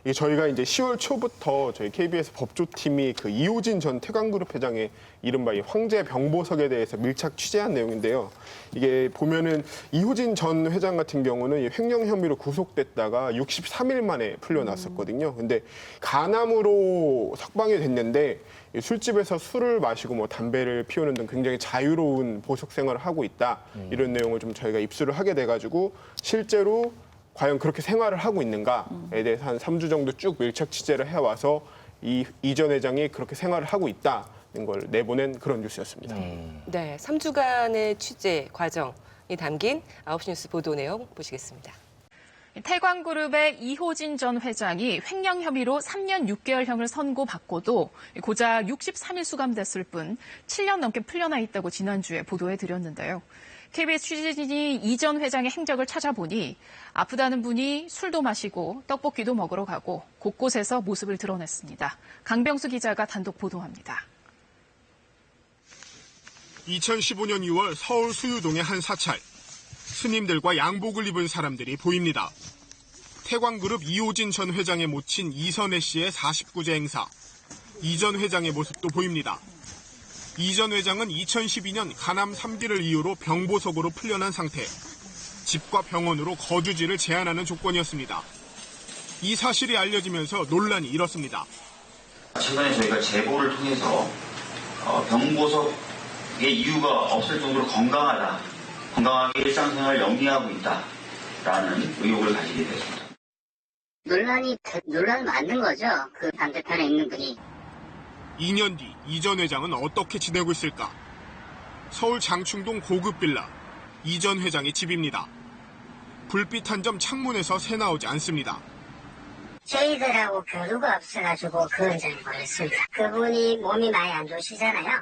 Speaker 19: 이게 저희가 이제 10월 초부터 저희 KBS 법조팀이 이호진 전 태광그룹 회장의 이른바 이 황제 병보석에 대해서 밀착 취재한 내용인데요. 이게 보면은 이호진 전 회장 같은 경우는 이 횡령 혐의로 구속됐다가 63일 만에 풀려났었거든요. 근데 간암으로 석방이 됐는데 술집에서 술을 마시고 담배를 피우는 등 굉장히 자유로운 보석 생활을 하고 있다. 이런 내용을 좀 저희가 입수를 하게 돼가지고 실제로 과연 그렇게 생활을 하고 있는가에 대해서 한 3주 정도 쭉 밀착 취재를 해와서 이 전 회장이 그렇게 생활을 하고 있다는 걸 내보낸 그런 뉴스였습니다.
Speaker 1: 네, 3주간의 취재 과정이 담긴 9시 뉴스 보도 내용 보시겠습니다.
Speaker 20: 태광그룹의 이호진 전 회장이 횡령 혐의로 3년 6개월형을 선고받고도 고작 63일 수감됐을 뿐 7년 넘게 풀려나 있다고 지난주에 보도해드렸는데요. KBS 취재진이 이 전 회장의 행적을 찾아보니 아프다는 분이 술도 마시고 떡볶이도 먹으러 가고 곳곳에서 모습을 드러냈습니다. 강병수 기자가 단독 보도합니다.
Speaker 19: 2015년 6월 서울 수유동의 한 사찰. 스님들과 양복을 입은 사람들이 보입니다. 태광그룹 이호진 전 회장의 모친 이선혜 씨의 49제 행사. 이 전 회장의 모습도 보입니다. 이 전 회장은 2012년 간암 3기를 이유로 병보석으로 풀려난 상태. 집과 병원으로 거주지를 제한하는 조건이었습니다. 이 사실이 알려지면서 논란이 일었습니다.
Speaker 21: 최근에 저희가 제보를 통해서 병보석의 이유가 없을 정도로 건강하게 일상생활을 영위하고 있다라는 의혹을 가지게 됐습니다.
Speaker 22: 논란이 맞는 거죠. 그 반대편에 있는 분이.
Speaker 19: 2년 뒤 이 전 회장은 어떻게 지내고 있을까? 서울 장충동 고급 빌라. 이 전 회장의 집입니다. 불빛 한 점 창문에서 새 나오지 않습니다.
Speaker 22: 저희들하고 교류가 없어가지고 그 현장에 걸렸습니다. 그분이 몸이 많이 안 좋으시잖아요.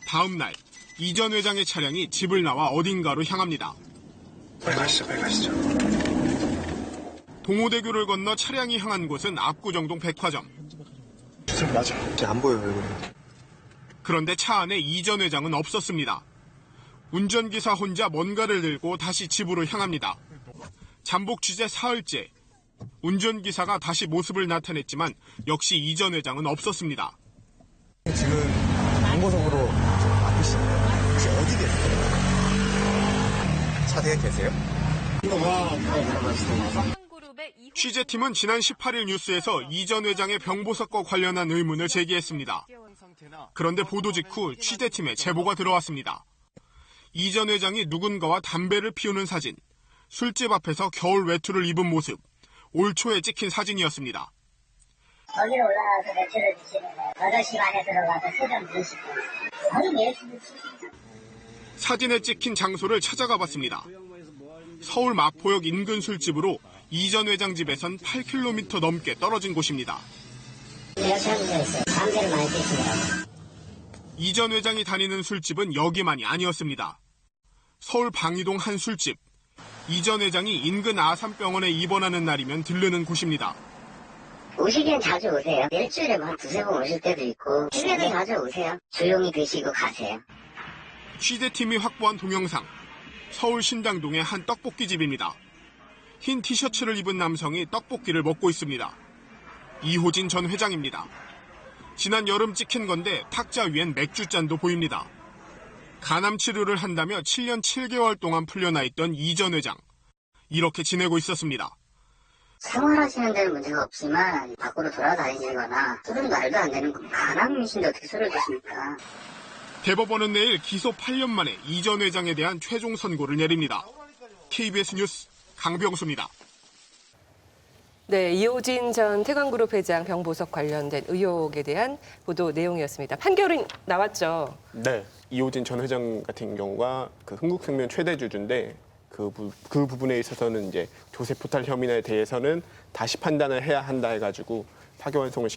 Speaker 19: 다음 날 이 전 회장의 차량이 집을 나와 어딘가로 향합니다.
Speaker 18: 빨리 가시죠.
Speaker 19: 동호대교를 건너 차량이 향한 곳은 압구정동 백화점.
Speaker 18: 맞아. 안 보여요.
Speaker 19: 그런데 차 안에 이 전 회장은 없었습니다. 운전기사 혼자 뭔가를 들고 다시 집으로 향합니다. 잠복 취재 사흘째. 운전기사가 다시 모습을 나타냈지만 역시 이 전 회장은 없었습니다.
Speaker 18: 지금 병보석으로 아프시네요. 혹시 어디 계세요? 차대에 계세요?
Speaker 19: 취재팀은 지난 18일 뉴스에서 이 전 회장의 병보석과 관련한 의문을 제기했습니다. 그런데 보도 직후 취재팀에 제보가 들어왔습니다. 이 전 회장이 누군가와 담배를 피우는 사진, 술집 앞에서 겨울 외투를 입은 모습, 올 초에 찍힌 사진이었습니다.
Speaker 22: 거기로 올라가서 맥주를 드시고 8시 반에 들어가서 새벽 4시 아주 매일
Speaker 19: 사진에 찍힌 장소를 찾아가 봤습니다. 서울 마포역 인근 술집으로 이 전 회장 집에선 8km 넘게 떨어진 곳입니다. 이 전 회장이 다니는 술집은 여기만이 아니었습니다. 서울 방이동 한 술집. 이 전 회장이 인근 아산병원에 입원하는 날이면 들르는 곳입니다.
Speaker 22: 오시기엔 자주 오세요. 일주일에 한 두세 번 오실 때도 있고 휴게도 자주 오세요. 조용히 드시고 가세요.
Speaker 19: 취재팀이 확보한 동영상. 서울 신당동의 한 떡볶이집입니다. 흰 티셔츠를 입은 남성이 떡볶이를 먹고 있습니다. 이호진 전 회장입니다. 지난 여름 찍힌 건데 탁자 위엔 맥주잔도 보입니다. 간암 치료를 한다며 7년 7개월 동안 풀려나 있던 이 전 회장. 이렇게 지내고 있었습니다.
Speaker 22: 생활하시는 데는 문제가 없지만 밖으로 돌아다니시거나 술은 말도 안 되는 거 간암이신데 어떻게 술을 드십니까?
Speaker 19: 대법원은 내일 기소 8년 만에 이 전 회장에 대한 최종 선고를 내립니다. KBS 뉴스 강병수입니다.
Speaker 1: 네, 이호진 전 태광그룹 회장 병보석 관련된 의혹에 대한 보도 내용이었습니다. 판결은 나왔죠?
Speaker 19: 네, 이호진 전 회장 같은 경우가 그 흥국생명 최대 주주인데 그 부분에 있어서는 이제 조세 포탈 혐의에 대해서는 다시 판단을 해야 한다 해가지고 파기환송을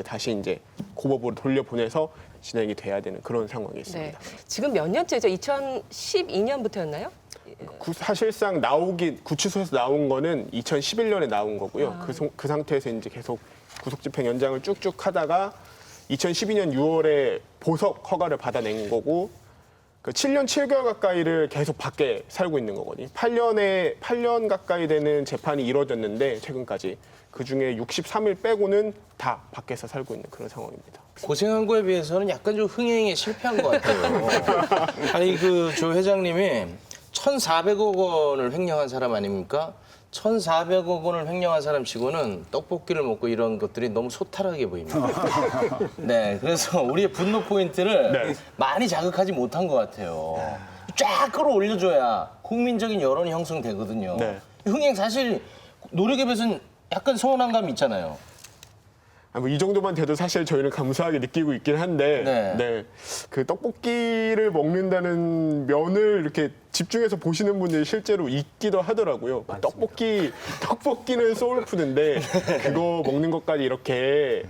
Speaker 19: 다시 이제 고법으로 돌려보내서 진행이 돼야 되는 그런 상황이 있습니다.
Speaker 1: 네, 지금 몇 년째죠? 2012년부터였나요?
Speaker 19: 사실상 구치소에서 나온 거는 2011년에 나온 거고요. 그 상태에서 이제 계속 구속집행 연장을 쭉쭉 하다가 2012년 6월에 보석 허가를 받아낸 거고 그 7년 7개월 가까이를 계속 밖에 살고 있는 거거든요. 8년 가까이 되는 재판이 이루어졌는데 최근까지 그중에 63일 빼고는 다 밖에서 살고 있는 그런 상황입니다.
Speaker 3: 고생한 거에 비해서는 약간 좀 흥행에 실패한 것 같아요. 아니 그 조 회장님이 1,400억 원을 횡령한 사람 아닙니까? 1,400억 원을 횡령한 사람 치고는 떡볶이를 먹고 이런 것들이 너무 소탈하게 보입니다. 네, 그래서 우리의 분노 포인트를 많이 자극하지 못한 것 같아요. 쫙 끌어올려줘야 국민적인 여론이 형성되거든요. 흥행 사실 노력에 비해서는 약간 서운한 감이 있잖아요.
Speaker 19: 이 정도만 돼도 사실 저희는 감사하게 느끼고 있긴 한데, 네. 그 떡볶이를 먹는다는 면을 이렇게 집중해서 보시는 분들이 실제로 있기도 하더라고요. 떡볶이는 소울푸드인데 그거 먹는 것까지 이렇게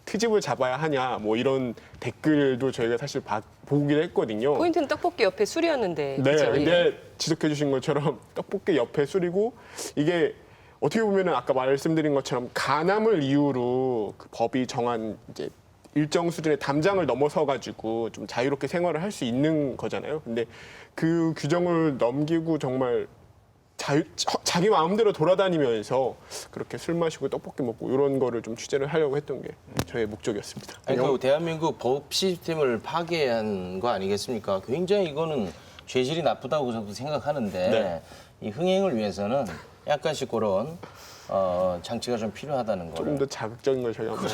Speaker 19: 트집을 잡아야 하냐, 뭐 이런 댓글도 저희가 사실 보긴 했거든요.
Speaker 1: 포인트는 떡볶이 옆에 술이었는데.
Speaker 19: 네,
Speaker 1: 그쵸?
Speaker 19: 근데 지적해 주신 것처럼 떡볶이 옆에 술이고 이게 어떻게 보면은 아까 말씀드린 것처럼 간암을 이유로 그 법이 정한 이제 일정 수준의 담장을 넘어서 가지고 좀 자유롭게 생활을 할 수 있는 거잖아요. 근데 그 규정을 넘기고 정말 자기 마음대로 돌아다니면서 그렇게 술 마시고 떡볶이 먹고 이런 거를 좀 취재를 하려고 했던 게 저의 목적이었습니다.
Speaker 3: 아니, 그 대한민국 법 시스템을 파괴한 거 아니겠습니까? 굉장히 이거는 죄질이 나쁘다고 저도 생각하는데
Speaker 19: 네.
Speaker 3: 이 흥행을 위해서는 약간씩 그런 장치가 좀 필요하다는 거.
Speaker 19: 조금 더 자극적인 걸 저희가 한번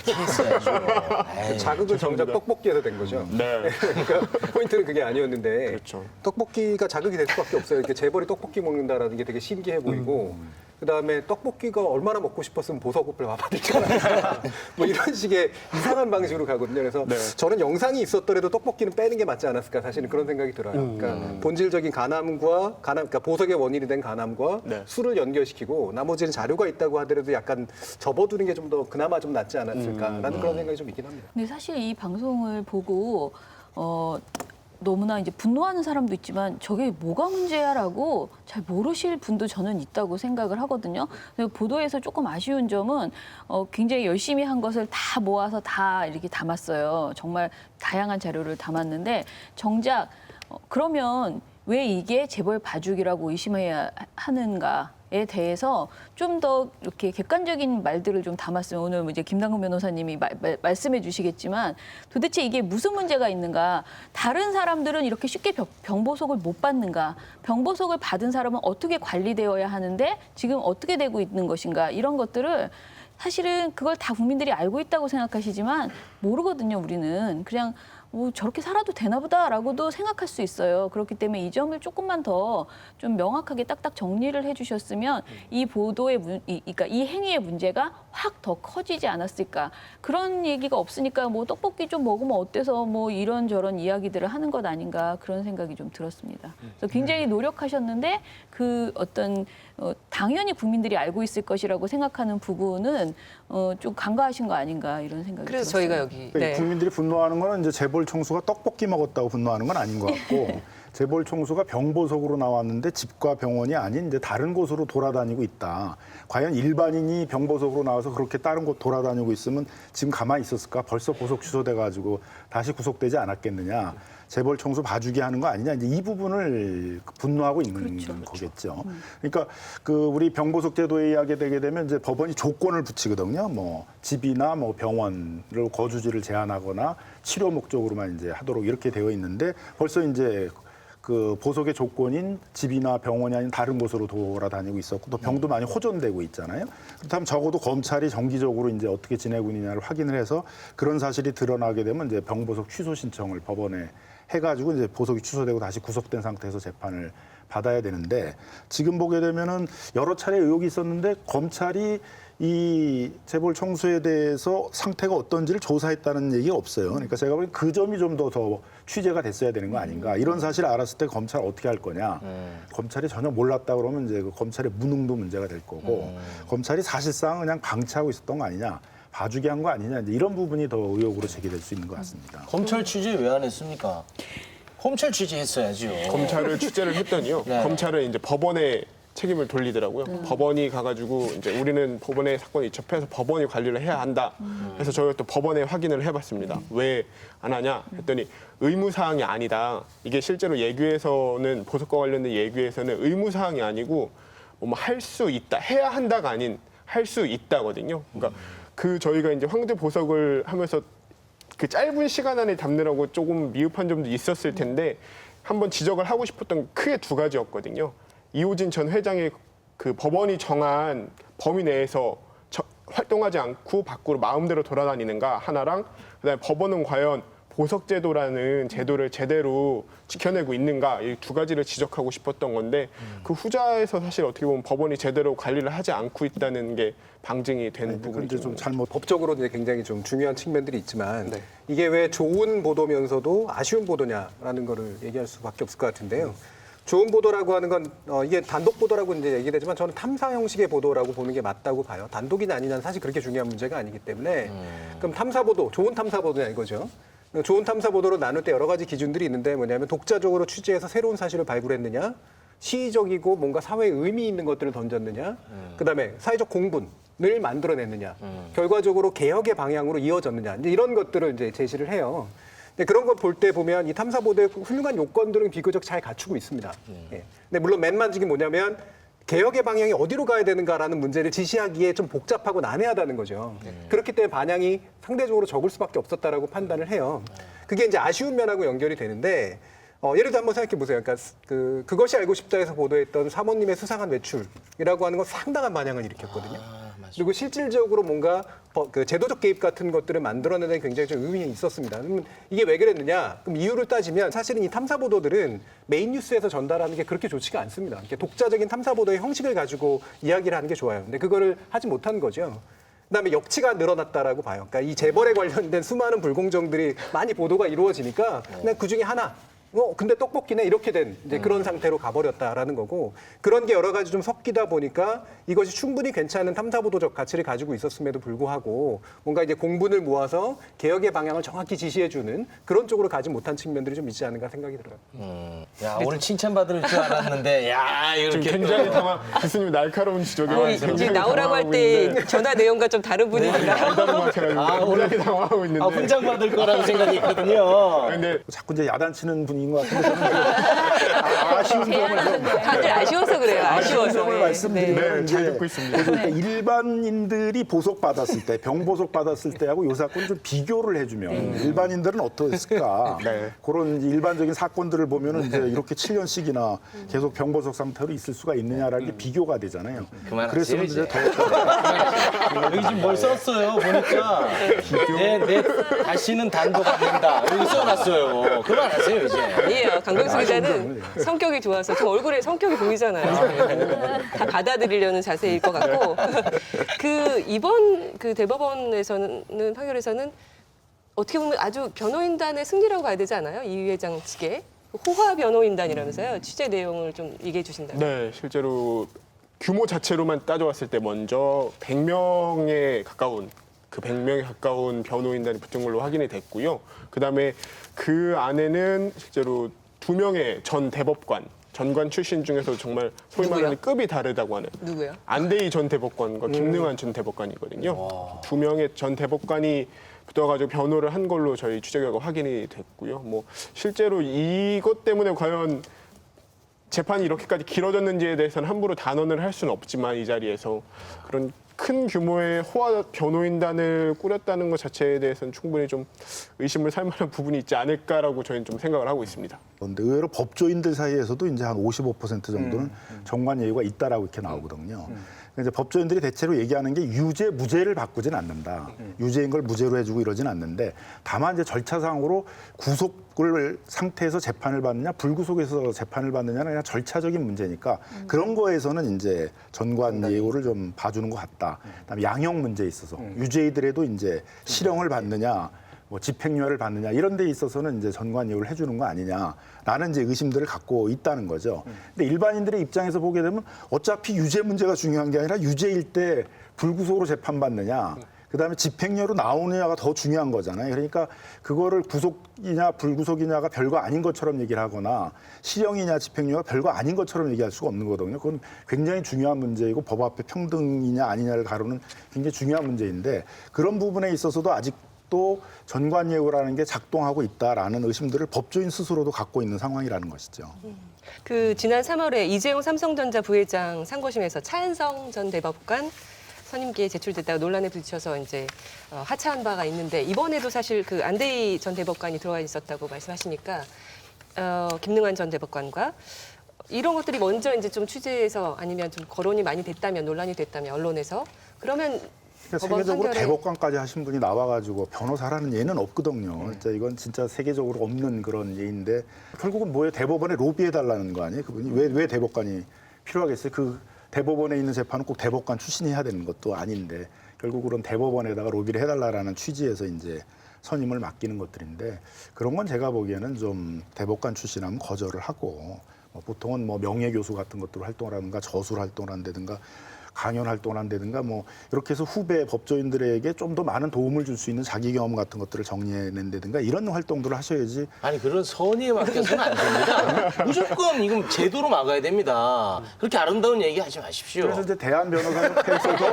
Speaker 2: 그 자극은 정작 떡볶이에서 된 거죠.
Speaker 19: 네.
Speaker 2: 그러니까 포인트는 그게 아니었는데
Speaker 19: 그렇죠.
Speaker 2: 떡볶이가 자극이 될 수밖에 없어요. 이렇게 재벌이 떡볶이 먹는다라는 게 되게 신기해 보이고 그다음에 떡볶이가 얼마나 먹고 싶었으면 보석을 와봤을 거야. 뭐 이런 식의 이상한 방식으로 가거든요. 그래서 저는 영상이 있었더라도 떡볶이는 빼는 게 맞지 않았을까 사실은 그런 생각이 들어요. 그러니까 본질적인 그러니까 보석의 원인이 된 간암과 술을 연결시키고 나머지는 자료가 있다고 하더라도 약간 접어두는 게 좀 더 그나마 좀 낫지 않았을까라는 그런 생각이 좀 있긴 합니다.
Speaker 5: 근데 사실 이 방송을 보고 너무나 이제 분노하는 사람도 있지만 저게 뭐가 문제야라고 잘 모르실 분도 저는 있다고 생각을 하거든요. 보도에서 조금 아쉬운 점은 굉장히 열심히 한 것을 다 모아서 다 이렇게 담았어요. 정말 다양한 자료를 담았는데 정작 그러면 왜 이게 재벌 봐주기라고 의심해야 하는가에 대해서 좀 더 이렇게 객관적인 말들을 좀 담았으면 오늘 이제 김남국 변호사님이 말씀해 주시겠지만 도대체 이게 무슨 문제가 있는가? 다른 사람들은 이렇게 쉽게 병보석을 못 받는가? 병보석을 받은 사람은 어떻게 관리되어야 하는데 지금 어떻게 되고 있는 것인가? 이런 것들을 사실은 그걸 다 국민들이 알고 있다고 생각하시지만 모르거든요, 우리는. 그냥 저렇게 살아도 되나 보다라고도 생각할 수 있어요. 그렇기 때문에 이 점을 조금만 더 좀 명확하게 딱딱 정리를 해주셨으면 이 보도의 그러니까 이 행위의 문제가 확 더 커지지 않았을까. 그런 얘기가 없으니까 뭐 떡볶이 좀 먹으면 어때서 뭐 이런저런 이야기들을 하는 것 아닌가 그런 생각이 좀 들었습니다. 그래서 굉장히 노력하셨는데 그 어떤 당연히 국민들이 알고 있을 것이라고 생각하는 부분은 좀 간과하신 거 아닌가 이런 생각이
Speaker 1: 그래서
Speaker 5: 들었어요.
Speaker 1: 저희가 여기
Speaker 6: 국민들이 분노하는 거는 이제 재벌 총수가 떡볶이 먹었다고 분노하는 건 아닌 것 같고 재벌 총수가 병보석으로 나왔는데 집과 병원이 아닌 이제 다른 곳으로 돌아다니고 있다. 과연 일반인이 병보석으로 나와서 그렇게 다른 곳 돌아다니고 있으면 지금 가만히 있었을까? 벌써 보석 취소돼 가지고 다시 구속되지 않았겠느냐. 재벌 총수 봐주기 하는 거 아니냐. 이제 이 부분을 분노하고 있는 거겠죠. 그러니까 그 우리 병보석 제도에 의하게 되게 되면 이제 법원이 조건을 붙이거든요. 뭐 집이나 뭐 병원을 거주지를 제한하거나 치료 목적으로만 이제 하도록 이렇게 되어 있는데 벌써 이제 그 보석의 조건인 집이나 병원이 아닌 다른 곳으로 돌아다니고 있었고 또 병도 많이 호전되고 있잖아요. 그렇다면 적어도 검찰이 정기적으로 이제 어떻게 지내고 있느냐를 확인을 해서 그런 사실이 드러나게 되면 이제 병보석 취소 신청을 법원에 해가지고 이제 보석이 취소되고 다시 구속된 상태에서 재판을 받아야 되는데 지금 보게 되면은 여러 차례 의혹이 있었는데 검찰이 이 재벌 총수에 대해서 상태가 어떤지를 조사했다는 얘기가 없어요. 그러니까 제가 보기엔 그 점이 좀 더 취재가 됐어야 되는 거 아닌가. 이런 사실을 알았을 때 검찰 어떻게 할 거냐. 검찰이 전혀 몰랐다 그러면 이제 그 검찰의 무능도 문제가 될 거고 검찰이 사실상 그냥 방치하고 있었던 거 아니냐. 봐주게 한 거 아니냐. 이제 이런 부분이 더 의혹으로 제기될 수 있는 것 같습니다.
Speaker 3: 검찰 취재 왜 안 했습니까? 검찰 취재했어야죠.
Speaker 19: 검찰을 취재를 했더니요. 검찰은 이제 법원에 책임을 돌리더라고요. 법원이 가가지고 이제 우리는 법원에 사건이 접해서 법원이 관리를 해야 한다. 그래서 저희가 또 법원에 확인을 해봤습니다. 왜 안 하냐 했더니 의무사항이 아니다. 이게 실제로 예규에서는 보석과 관련된 예규에서는 의무사항이 아니고 뭐 할 수 있다. 해야 한다가 아닌 할 수 있다거든요. 그러니까 그 저희가 이제 황제 보석을 하면서 그 짧은 시간 안에 담느라고 조금 미흡한 점도 있었을 텐데 한번 지적을 하고 싶었던 크게 두 가지였거든요. 이호진 전 회장의 그 법원이 정한 범위 내에서 활동하지 않고 밖으로 마음대로 돌아다니는가 하나랑 그다음에 법원은 과연 보석제도라는 제도를 제대로 지켜내고 있는가 이 두 가지를 지적하고 싶었던 건데 그 후자에서 사실 어떻게 보면 법원이 제대로 관리를 하지 않고 있다는 게 방증이 된 부분이죠.
Speaker 2: 좀 잘못 법적으로 이제 굉장히 좀 중요한 측면들이 있지만 이게 왜 좋은 보도면서도 아쉬운 보도냐라는 거를 얘기할 수밖에 없을 것 같은데요. 좋은 보도라고 하는 건 이게 단독 보도라고 이제 얘기되지만 저는 탐사 형식의 보도라고 보는 게 맞다고 봐요. 단독이냐 아니냐는 사실 그렇게 중요한 문제가 아니기 때문에 그럼 탐사 보도, 좋은 탐사 보도냐 이거죠. 좋은 탐사 보도로 나눌 때 여러 가지 기준들이 있는데 뭐냐면 독자적으로 취재해서 새로운 사실을 발굴했느냐, 시의적이고 뭔가 사회에 의미 있는 것들을 던졌느냐, 그다음에 사회적 공분을 만들어냈느냐, 결과적으로 개혁의 방향으로 이어졌느냐, 이제 이런 것들을 이제 제시를 해요. 근데 그런 걸 볼 때 보면 이 탐사 보도의 훌륭한 요건들은 비교적 잘 갖추고 있습니다. 예. 근데 물론 맨만직이 뭐냐면 개혁의 방향이 어디로 가야 되는가라는 문제를 지시하기에 좀 복잡하고 난해하다는 거죠. 그렇기 때문에 반향이 상대적으로 적을 수밖에 없었다라고 판단을 해요. 그게 이제 아쉬운 면하고 연결이 되는데 예를 들어 한번 생각해 보세요. 그러니까 그것이 알고 싶다에서 보도했던 사모님의 수상한 외출이라고 하는 건 상당한 반향을 일으켰거든요. 그리고 실질적으로 뭔가 그 제도적 개입 같은 것들을 만들어내는 데 굉장히 좀 의미가 있었습니다. 그러면 이게 왜 그랬느냐? 그럼 이유를 따지면 사실은 이 탐사 보도들은 메인 뉴스에서 전달하는 게 그렇게 좋지가 않습니다. 이렇게 독자적인 탐사 보도의 형식을 가지고 이야기를 하는 게 좋아요. 근데 그거를 하지 못한 거죠. 그다음에 역치가 늘어났다라고 봐요. 그러니까 이 재벌에 관련된 수많은 불공정들이 많이 보도가 이루어지니까 그냥 그 중에 하나. 근데 떡볶이네 이렇게 된 이제 그런 상태로 가버렸다라는 거고 그런 게 여러 가지 좀 섞이다 보니까 이것이 충분히 괜찮은 탐사보도적 가치를 가지고 있었음에도 불구하고 뭔가 이제 공분을 모아서 개혁의 방향을 정확히 지시해주는 그런 쪽으로 가지 못한 측면들이 좀 있지 않은가 생각이 들어요.
Speaker 3: 야 오늘 칭찬받을 줄 알았는데 야 이렇게
Speaker 19: 지금 굉장히 교수님 날카로운 지적이
Speaker 1: 지금 나오라고 할 때 전화 내용과 좀 다른 분위기라.
Speaker 19: 오늘 당황하고 있는데.
Speaker 3: 훈장받을 거라고 생각했거든요.
Speaker 19: 근데
Speaker 6: 자꾸 이제 야단치는 분위기인 것 같은데 저는 아쉬운 점을 좀
Speaker 1: 다들 아쉬워서 그래요. 아쉬워서.
Speaker 6: 점을 말씀드리면
Speaker 19: 잘 듣고 있습니다.
Speaker 6: 그러니까 일반인들이 보석 받았을 때, 병보석 받았을 때하고 이 사건을 좀 비교를 해주면 일반인들은 어떠했을까? 그런 이제 일반적인 사건들을 보면은 이제 이렇게 7년씩이나 계속 병보석 상태로 있을 수가 있느냐라는 게 비교가 되잖아요. 그래서 이제 더
Speaker 3: 여기 지금 뭘 썼어요 보니까 내 다시는 단독 안 된다 여기 써놨어요. 그만하세요 이제.
Speaker 1: 아니에요. 강병수 기자는 성격이 좋아서 저 얼굴에 성격이 보이잖아요. 다 받아들이려는 자세일 것 같고 이번 그 대법원에서는 판결에서는 어떻게 보면 아주 변호인단의 승리라고 봐야 되지 않아요? 이 회장 측의 호화 변호인단이라면서요. 취재 내용을 좀 얘기해 주신다면.
Speaker 19: 네, 실제로 규모 자체로만 따져봤을 때 먼저 100명에 가까운 그 100명에 가까운 변호인단이 붙은 걸로 확인이 됐고요. 그다음에 그 안에는 실제로 2명의 전 대법관, 전관 출신 중에서 정말 소위 말하는 급이 다르다고 하는
Speaker 1: 누구요?
Speaker 19: 안대희 전 대법관과 김능환 전 대법관이거든요. 2명의 전 대법관이 붙어가지고 변호를 한 걸로 저희 취재 결과 확인이 됐고요. 뭐 실제로 이것 때문에 과연 재판이 이렇게까지 길어졌는지에 대해서는 함부로 단언을 할 수는 없지만 이 자리에서 그런 큰 규모의 호화 변호인단을 꾸렸다는 것 자체에 대해서는 충분히 좀 의심을 살 만한 부분이 있지 않을까라고 저희는 좀 생각을 하고 있습니다.
Speaker 6: 그런데 의외로 법조인들 사이에서도 이제 한 55% 정도는 정관 예우가 있다라고 이렇게 나오거든요. 이제 법조인들이 대체로 얘기하는 게 유죄, 무죄를 바꾸진 않는다. 유죄인 걸 무죄로 해주고 이러진 않는데 다만 이제 절차상으로 구속을 상태에서 재판을 받느냐, 불구속에서 재판을 받느냐는 그냥 절차적인 문제니까 그런 거에서는 이제 전관 예우를 좀 봐주는 것 같다. 그다음에 양형 문제에 있어서 유죄이더라도 이제 실형을 받느냐, 뭐 집행유예를 받느냐 이런 데 있어서는 이제 전관 예우를 해주는 거 아니냐라는 이제 의심들을 갖고 있다는 거죠. 근데 일반인들의 입장에서 보게 되면 어차피 유죄 문제가 중요한 게 아니라 유죄일 때 불구속으로 재판받느냐, 그다음에 집행유예로 나오느냐가 더 중요한 거잖아요. 그러니까 그거를 구속이냐 불구속이냐가 별거 아닌 것처럼 얘기를 하거나 실형이냐 집행유예가 별거 아닌 것처럼 얘기할 수가 없는 거거든요. 그건 굉장히 중요한 문제이고 법 앞에 평등이냐 아니냐를 가르는 굉장히 중요한 문제인데 그런 부분에 있어서도 아직도 전관 예우라는 게 작동하고 있다라는 의심들을 법조인 스스로도 갖고 있는 상황이라는 것이죠.
Speaker 1: 지난 3월에 이재용 삼성전자 부회장 상고심에서 차은성 전 대법관 선임기에 제출됐다가 논란에 부딪혀서 이제 하차한 바가 있는데 이번에도 사실 그 안대희 전 대법관이 들어와 있었다고 말씀하시니까 김능환 전 대법관과 이런 것들이 먼저 이제 좀 취재해서 아니면 좀 거론이 많이 됐다면 논란이 됐다면 언론에서 그러면
Speaker 6: 그러니까
Speaker 1: 법원
Speaker 6: 세계적으로
Speaker 1: 판결에
Speaker 6: 대법관까지 하신 분이 나와가지고 변호사라는 예는 없거든요. 진짜 이건 진짜 세계적으로 없는 그런 예인데 결국은 뭐예요? 대법원에 로비해달라는 거 아니에요? 그분이 왜 대법관이 필요하겠어요? 그 대법원에 있는 재판은 꼭 대법관 출신이 해야 되는 것도 아닌데 결국 그런 대법원에다가 로비를 해달라는 취지에서 이제 선임을 맡기는 것들인데 그런 건 제가 보기에는 좀 대법관 출신하면 거절을 하고 보통은 뭐 명예교수 같은 것들로 활동을 하든가 저술 활동을 한다든가 강연 활동을 한다든가 뭐 이렇게 해서 후배 법조인들에게 좀 더 많은 도움을 줄 수 있는 자기 경험 같은 것들을 정리해낸다든가 이런 활동들을 하셔야지.
Speaker 3: 아니 그런 선의에 맡겨서는 안 됩니다. 무조건 이건 제도로 막아야 됩니다. 그렇게 아름다운 얘기 하지 마십시오.
Speaker 6: 그래서 이제 대한변호사협회에서도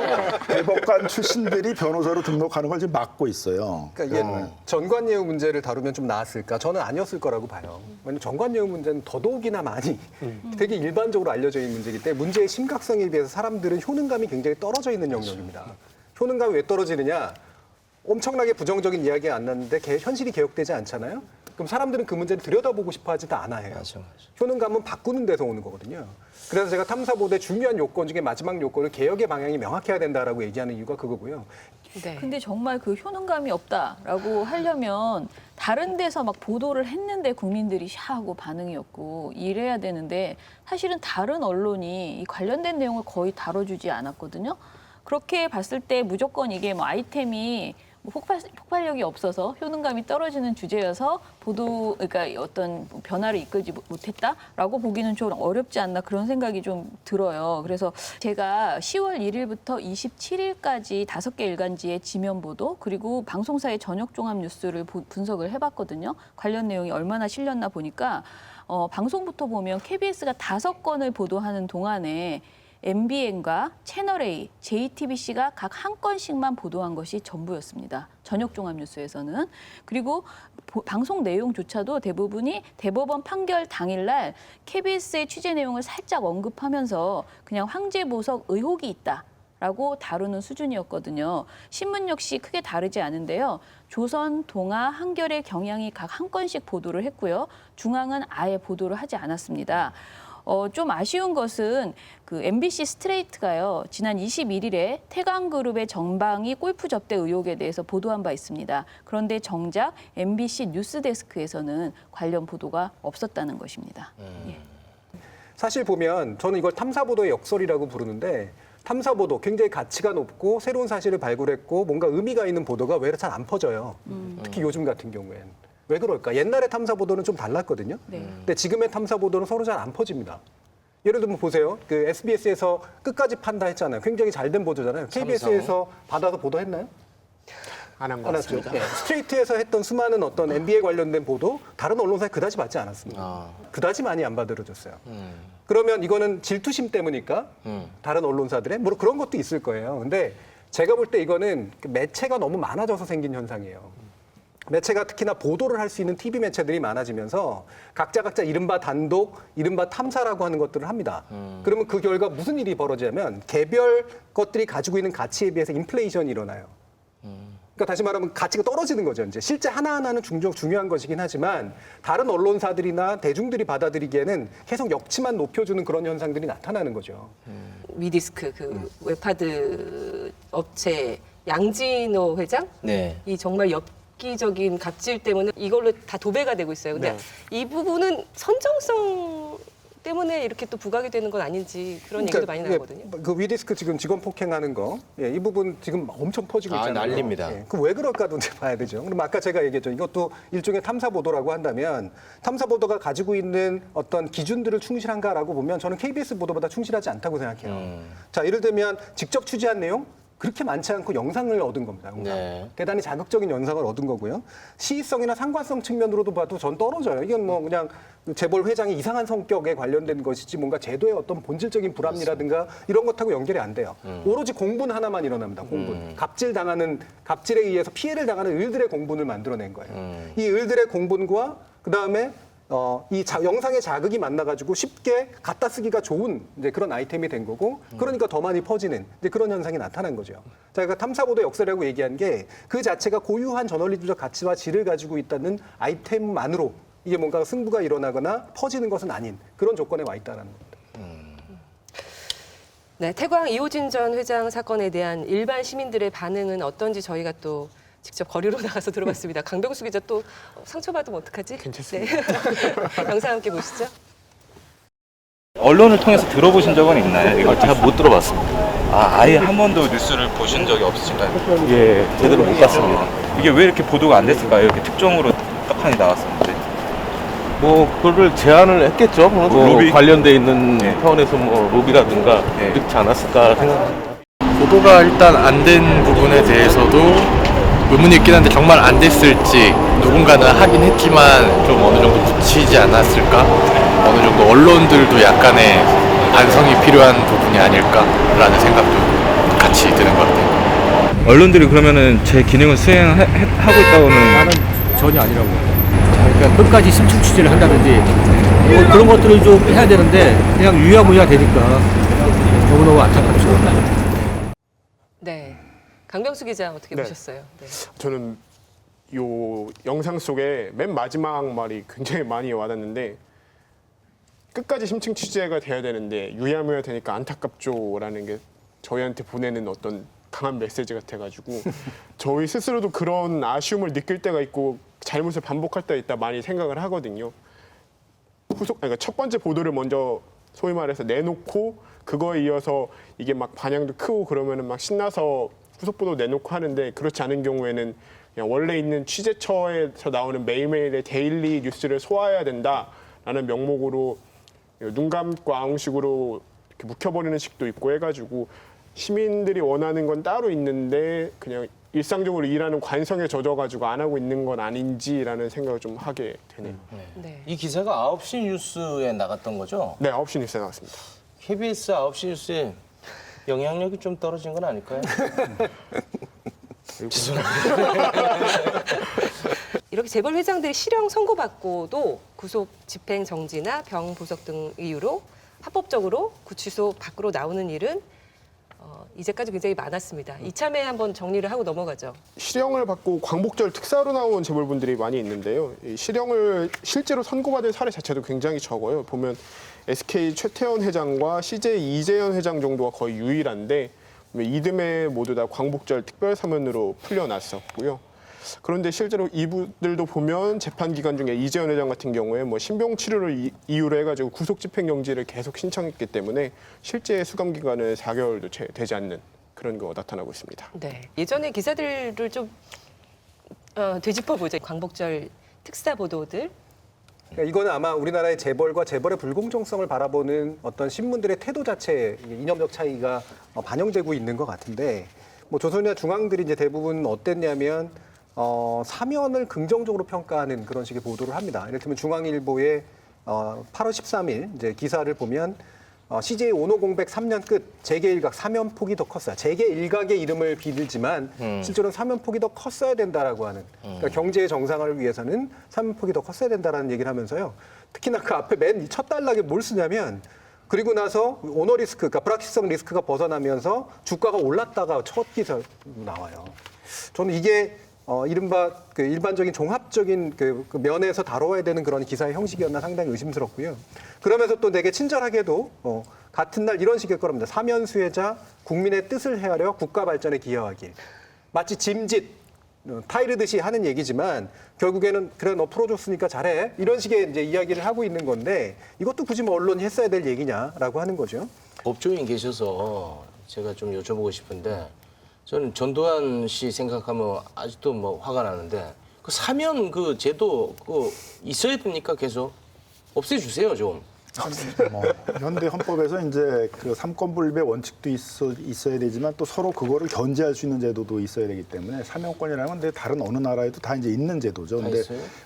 Speaker 6: 대법관 출신들이 변호사로 등록하는 걸 지금 막고 있어요.
Speaker 2: 그러니까 이게 전관예우 문제를 다루면 좀 나았을까? 저는 아니었을 거라고 봐요. 왜냐하면 전관예우 문제는 더더욱이나 많이 되게 일반적으로 알려져 있는 문제이기 때문에 문제의 심각성에 비해서 사람들은 효능감이 굉장히 떨어져 있는 영역입니다. 효능감이 왜 떨어지느냐? 엄청나게 부정적인 이야기가 안 났는데 현실이 개혁되지 않잖아요. 그럼 사람들은 그 문제를 들여다보고 싶어 하지도 않아요. 효능감은 바꾸는 데서 오는 거거든요. 그래서 제가 탐사보도의 중요한 요건 중에 마지막 요건은 개혁의 방향이 명확해야 된다라고 얘기하는 이유가 그거고요.
Speaker 1: 네.
Speaker 5: 근데 정말 그 효능감이 없다라고 하려면 다른 데서 막 보도를 했는데 국민들이 샤하고 반응이 없고 이래야 되는데 사실은 다른 언론이 이 관련된 내용을 거의 다뤄주지 않았거든요. 그렇게 봤을 때 무조건 이게 뭐 아이템이 뭐 폭발력이 없어서 효능감이 떨어지는 주제여서 그러니까 어떤 변화를 이끌지 못했다라고 보기는 좀 어렵지 않나 그런 생각이 좀 들어요. 그래서 제가 10월 1일부터 27일까지 5개 일간지의 지면 보도 그리고 방송사의 저녁 종합 뉴스를 분석을 해봤거든요. 관련 내용이 얼마나 실렸나 보니까 방송부터 보면 KBS가 5건을 보도하는 동안에 MBN과 채널A, JTBC가 각 한 건씩만 보도한 것이 전부였습니다. 저녁 종합 뉴스에서는. 그리고 방송 내용조차도 대부분이 대법원 판결 당일날 KBS의 취재 내용을 살짝 언급하면서 그냥 황제 보석 의혹이 있다라고 다루는 수준이었거든요. 신문 역시 크게 다르지 않은데요. 조선, 동아, 한겨레, 경향이 각 한 건씩 보도를 했고요. 중앙은 아예 보도를 하지 않았습니다. 좀 아쉬운 것은 그 MBC 스트레이트가요. 지난 21일에 태광그룹의 정방위 골프 접대 의혹에 대해서 보도한 바 있습니다. 그런데 정작 MBC 뉴스데스크에서는 관련 보도가 없었다는 것입니다. 예.
Speaker 2: 사실 보면 저는 이걸 탐사보도의 역설이라고 부르는데 탐사보도 굉장히 가치가 높고 새로운 사실을 발굴했고 뭔가 의미가 있는 보도가 왜 잘 안 퍼져요. 특히 요즘 같은 경우에는. 왜 그럴까? 옛날의 탐사보도는 좀 달랐거든요. 근데 지금의 탐사보도는 서로 잘 안 퍼집니다. 예를 들면 보세요. 그 SBS에서 끝까지 판다 했잖아요. 굉장히 잘된 보도잖아요. KBS에서 받아서 보도했나요?
Speaker 7: 안 한 것 같습니다.
Speaker 2: 네. 스트레이트에서 했던 수많은 어떤 NBA 관련된 보도 다른 언론사에 그다지 받지 않았습니다. 그다지 많이 안 받아들여졌어요. 그러면 이거는 질투심 때문일까? 다른 언론사들의? 뭐 그런 것도 있을 거예요. 근데 제가 볼 때 이거는 매체가 너무 많아져서 생긴 현상이에요. 매체가 특히나 보도를 할 수 있는 TV 매체들이 많아지면서 각자 이른바 단독, 이른바 탐사라고 하는 것들을 합니다. 그러면 그 결과 무슨 일이 벌어지냐면 개별 것들이 가지고 있는 가치에 비해서 인플레이션이 일어나요. 그러니까 다시 말하면 가치가 떨어지는 거죠. 이제 실제 하나하나는 중요한 것이긴 하지만 다른 언론사들이나 대중들이 받아들이기에는 계속 역치만 높여주는 그런 현상들이 나타나는 거죠.
Speaker 1: 위디스크 그 웹하드 업체 양진호 회장 이 정말 엽기적인 갑질 때문에 이걸로 다 도배가 되고 있어요. 근데 이 부분은 선정성 때문에 이렇게 또 부각이 되는 건 아닌지 그런 얘기도 많이 나오거든요.
Speaker 2: 그 위디스크 지금 직원 폭행하는 거, 이 부분 지금 엄청 퍼지고 있잖아요.
Speaker 3: 난립니다.
Speaker 2: 그 왜 그럴까도 이제 봐야 되죠. 그럼 아까 제가 얘기했죠. 이것도 일종의 탐사 보도라고 한다면 탐사 보도가 가지고 있는 어떤 기준들을 충실한가라고 보면 저는 KBS 보도보다 충실하지 않다고 생각해요. 자, 예를 들면 직접 취재한 내용. 그렇게 많지 않고 영상을 얻은 겁니다. 대단히 자극적인 영상을 얻은 거고요. 시의성이나 상관성 측면으로도 봐도 전 떨어져요. 이건 뭐 그냥 재벌 회장의 이상한 성격에 관련된 것이지 뭔가 제도의 어떤 본질적인 불합리라든가 이런 것하고 연결이 안 돼요. 오로지 공분 하나만 일어납니다. 공분. 갑질에 의해서 피해를 당하는 을들의 공분을 만들어낸 거예요. 이 을들의 공분과 그다음에 이 영상의 자극이 만나가지고 쉽게 갖다 쓰기가 좋은 이제 그런 아이템이 된 거고, 그러니까 더 많이 퍼지는 이제 그런 현상이 나타난 거죠. 제가 탐사보도 역설이라고 얘기한 게 그 자체가 고유한 저널리즘적 가치와 질을 가지고 있다는 아이템만으로 이게 뭔가 승부가 일어나거나 퍼지는 것은 아닌 그런 조건에 와 있다는 겁니다.
Speaker 1: 네, 태광 이호진 전 회장 사건에 대한 일반 시민들의 반응은 어떤지 저희가 또 직접 거리로 나가서 들어봤습니다. 강병수 기자 또 상처받으면 어떡하지?
Speaker 19: 괜찮습니다.
Speaker 1: 네. 영상 함께 보시죠.
Speaker 8: 언론을 통해서 들어보신 적은 있나요? 이거 잘 못 들어봤습니다. 아예 한 번도 뉴스를 보신 적이 없으신가요? 예, 제대로 못 봤습니다. 이게 왜 이렇게 보도가 안 됐을까요? 이렇게 특종으로 떡하니 나왔었는데.
Speaker 9: 뭐 그거를 제안을 했겠죠. 뭐 로비 관련돼 있는 차원에서 뭐 로비라든가 그렇지 않았을까 생각합니다.
Speaker 23: 보도가 일단 안 된 부분에 대해서도 의문이 있긴 한데 정말 안 됐을지 누군가는 하긴 했지만 좀 어느 정도 붙이지 않았을까? 어느 정도 언론들도 약간의 반성이 필요한 부분이 아닐까라는 생각도 같이 드는 것 같아요.
Speaker 8: 언론들이 그러면은 제 기능을 수행하고 있다고는
Speaker 24: 나는 전혀 아니라고. 그러니까 끝까지 심층 취재를 한다든지 뭐 그런 것들을 좀 해야 되는데 그냥 유야무야 되니까 너무너무 안타깝죠.
Speaker 1: 네, 강병수 기자 어떻게 보셨어요? 네.
Speaker 19: 저는 요 영상 속에 맨 마지막 말이 굉장히 많이 와닿는데 끝까지 심층 취재가 돼야 되는데 유야무야 되니까 안타깝죠라는 게 저희한테 보내는 어떤 강한 메시지 같아가지고 저희 스스로도 그런 아쉬움을 느낄 때가 있고 잘못을 반복할 때가 있다 많이 생각을 하거든요. 그러니까 첫 번째 보도를 먼저 소위 말해서 내놓고 그거에 이어서 이게 막 반향도 크고 그러면은 막 신나서 후속 보도 내놓고 하는데 그렇지 않은 경우에는 그냥 원래 있는 취재처에서 나오는 매일매일의 데일리 뉴스를 소화해야 된다라는 명목으로 눈 감고 아웅식으로 이렇게 묵혀버리는 식도 있고 해가지고 시민들이 원하는 건 따로 있는데 그냥 일상적으로 일하는 관성에 젖어가지고 안 하고 있는 건 아닌지라는 생각을 좀 하게 되네요.
Speaker 3: 이 기사가 9시 뉴스에 나갔던 거죠?
Speaker 19: 네, 9시 뉴스에 나왔습니다.
Speaker 3: KBS 9시 뉴스에 영향력이 좀 떨어진 건 아닐까요?
Speaker 1: 이렇게 재벌 회장들이 실형 선고받고도 구속 집행 정지나 병 부석 등 이유로 합법적으로 구치소 밖으로 나오는 일은 이제까지 굉장히 많았습니다. 이참에 한번 정리를 하고 넘어가죠.
Speaker 19: 실형을 받고 광복절 특사로 나온 재벌분들이 많이 있는데요. 이 실형을 실제로 선고받은 사례 자체도 굉장히 적어요. 보면 SK 최태원 회장과 CJ 이재현 회장 정도가 거의 유일한데 이듬해 모두 다 광복절 특별사면으로 풀려났었고요. 그런데 실제로 이분들도 보면 재판 기간 중에 이재현 회장 같은 경우에 뭐 신병 치료를 이유로 해가지고 구속 집행정지를 계속 신청했기 때문에 실제 수감 기간은 4개월도 채 되지 않는 그런 거 나타나고 있습니다.
Speaker 1: 네, 예전에 기사들을 좀 되짚어 보죠. 광복절 특사 보도들.
Speaker 2: 그러니까 이거는 아마 우리나라의 재벌과 재벌의 불공정성을 바라보는 어떤 신문들의 태도 자체에 이념적 차이가 반영되고 있는 것 같은데, 뭐 조선이나 중앙들이 이제 대부분 어땠냐면 사면을 긍정적으로 평가하는 그런 식의 보도를 합니다. 이를테면 중앙일보의 8월 13일 이제 기사를 보면 CJ 오노공백 3년 끝 재계 일각 사면폭이 더 컸어요. 재계 일각의 이름을 빌지만 실제로는 사면폭이 더 컸어야 된다라고 하는, 그러니까 경제의 정상화를 위해서는 사면폭이 더 컸어야 된다라는 얘기를 하면서요. 특히나 그 앞에 맨 첫 단락에 뭘 쓰냐면 그리고 나서 오너 리스크, 그러니까 불확실성 리스크가 벗어나면서 주가가 올랐다가 첫 기사로 나와요. 저는 이게 이른바 그 일반적인 종합적인 그 면에서 다뤄야 되는 그런 기사의 형식이었나 상당히 의심스럽고요. 그러면서 또 되게 친절하게도 같은 날 이런 식일 거랍니다. 사면 수혜자 국민의 뜻을 헤아려 국가 발전에 기여하길. 마치 짐짓 타이르듯이 하는 얘기지만 결국에는 그래 너 풀어줬으니까 잘해 이런 식의 이제 이야기를 하고 있는 건데 이것도 굳이 뭐 언론이 했어야 될 얘기냐라고 하는 거죠.
Speaker 3: 법조인 계셔서 제가 좀 여쭤보고 싶은데. 저는 전두환 씨 생각하면 아직도 뭐 화가 나는데 그 사면 그 제도 그 있어야 됩니까? 계속 없애주세요 좀.
Speaker 6: 현대 헌법에서 이제 그 삼권분립의 원칙도 있어야 되지만 또 서로 그거를 견제할 수 있는 제도도 있어야 되기 때문에 사면권이라는 건 다른 어느 나라에도 다 이제 있는 제도죠. 근데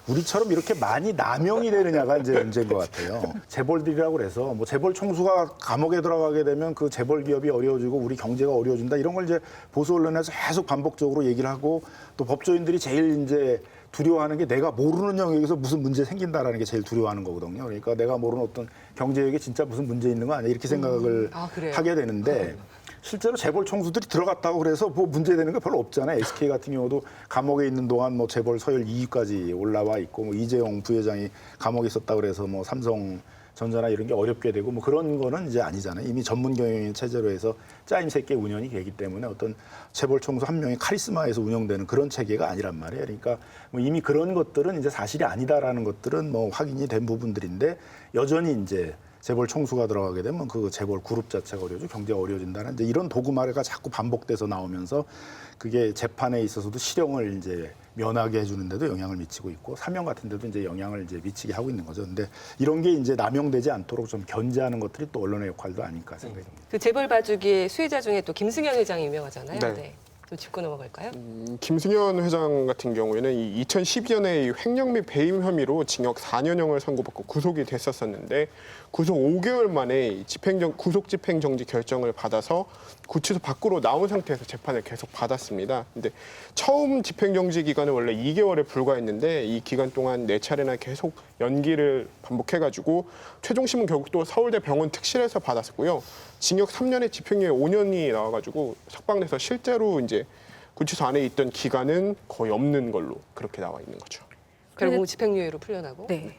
Speaker 6: 우리처럼 이렇게 많이 남용이 되느냐가 이제 문제인 것 같아요. 재벌들이라고 그래서 뭐 재벌 총수가 감옥에 들어가게 되면 그 재벌 기업이 어려워지고 우리 경제가 어려워진다 이런 걸 이제 보수 언론에서 계속 반복적으로 얘기를 하고 또 법조인들이 제일 이제 두려워하는 게 내가 모르는 영역에서 무슨 문제 생긴다라는 게 제일 두려워하는 거거든요. 그러니까 내가 모르는 어떤 경제역에 진짜 무슨 문제 있는 거 아니야 이렇게 생각을 하게 되는데 실제로 재벌 총수들이 들어갔다고 그래서 뭐 문제되는 거 별로 없잖아요. SK 같은 경우도 감옥에 있는 동안 뭐 재벌 서열 2위까지 올라와 있고 뭐 이재용 부회장이 감옥에 있었다고 그래서 뭐 삼성 전자나 이런 게 어렵게 되고 뭐 그런 거는 이제 아니잖아요. 이미 전문 경영인 체제로 해서 짜임새 있게 운영이 되기 때문에 어떤 재벌 총수 한 명의 카리스마에서 운영되는 그런 체계가 아니란 말이에요. 그러니까 뭐 이미 그런 것들은 이제 사실이 아니다라는 것들은 뭐 확인이 된 부분들인데 여전히 이제 재벌 총수가 들어가게 되면 그 재벌 그룹 자체가 어려워지고 경제가 어려워진다는 이제 이런 도구마가 자꾸 반복돼서 나오면서 그게 재판에 있어서도 실형을 이제 면하게 해주는데도 영향을 미치고 있고 사명 같은 데도 이제 영향을 이제 미치게 하고 있는 거죠. 근데 이런 게 이제 남용되지 않도록 좀 견제하는 것들이 또 언론의 역할도 아닐까 생각이 듭니다.
Speaker 1: 그 재벌 봐주기의 수혜자 중에 또 김승현 회장이 유명하잖아요.
Speaker 19: 네.
Speaker 1: 좀 짚고 넘어갈까요?
Speaker 19: 김승현 회장 같은 경우에는 이 2012년에 횡령 및 배임 혐의로 징역 4년형을 선고받고 구속이 됐었는데 구속 5개월 만에 구속 집행정지 결정을 받아서 구치소 밖으로 나온 상태에서 재판을 계속 받았습니다. 근데 처음 집행정지 기간은 원래 2개월에 불과했는데 이 기간 동안 4차례나 계속 연기를 반복해가지고 최종심은 결국 또 서울대 병원 특실에서 받았고요. 징역 3년에 집행유예 5년이 나와가지고 석방돼서 실제로 이제 구치소 안에 있던 기간은 거의 없는 걸로 그렇게 나와 있는 거죠.
Speaker 1: 결국 집행유예로 풀려나고.
Speaker 5: 네.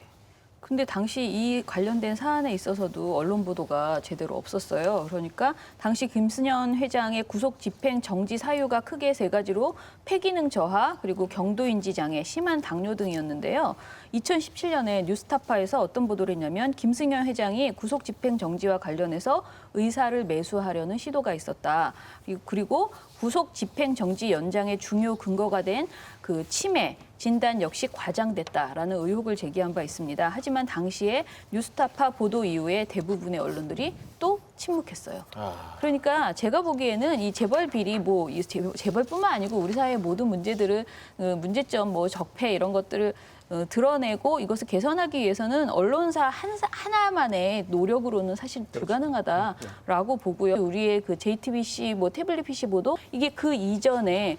Speaker 5: 근데 당시 이 관련된 사안에 있어서도 언론 보도가 제대로 없었어요. 그러니까 당시 김승현 회장의 구속 집행 정지 사유가 크게 3가지로 폐기능 저하 그리고 경도인지 장애, 심한 당뇨 등이었는데요. 2017년에 뉴스타파에서 어떤 보도를 했냐면 김승현 회장이 구속 집행 정지와 관련해서 의사를 매수하려는 시도가 있었다. 그리고 구속 집행 정지 연장의 중요 근거가 된 그 치매 진단 역시 과장됐다라는 의혹을 제기한 바 있습니다. 하지만 당시에 뉴스타파 보도 이후에 대부분의 언론들이 또 침묵했어요. 그러니까 제가 보기에는 이 재벌 비리 뭐 이 재벌뿐만 아니고 우리 사회의 모든 문제들을 문제점 뭐 적폐 이런 것들을 드러내고 이것을 개선하기 위해서는 언론사 하나만의 노력으로는 사실 불가능하다라고 보고요. 우리의 그 JTBC 뭐 태블릿 PC 보도 이게 그 이전에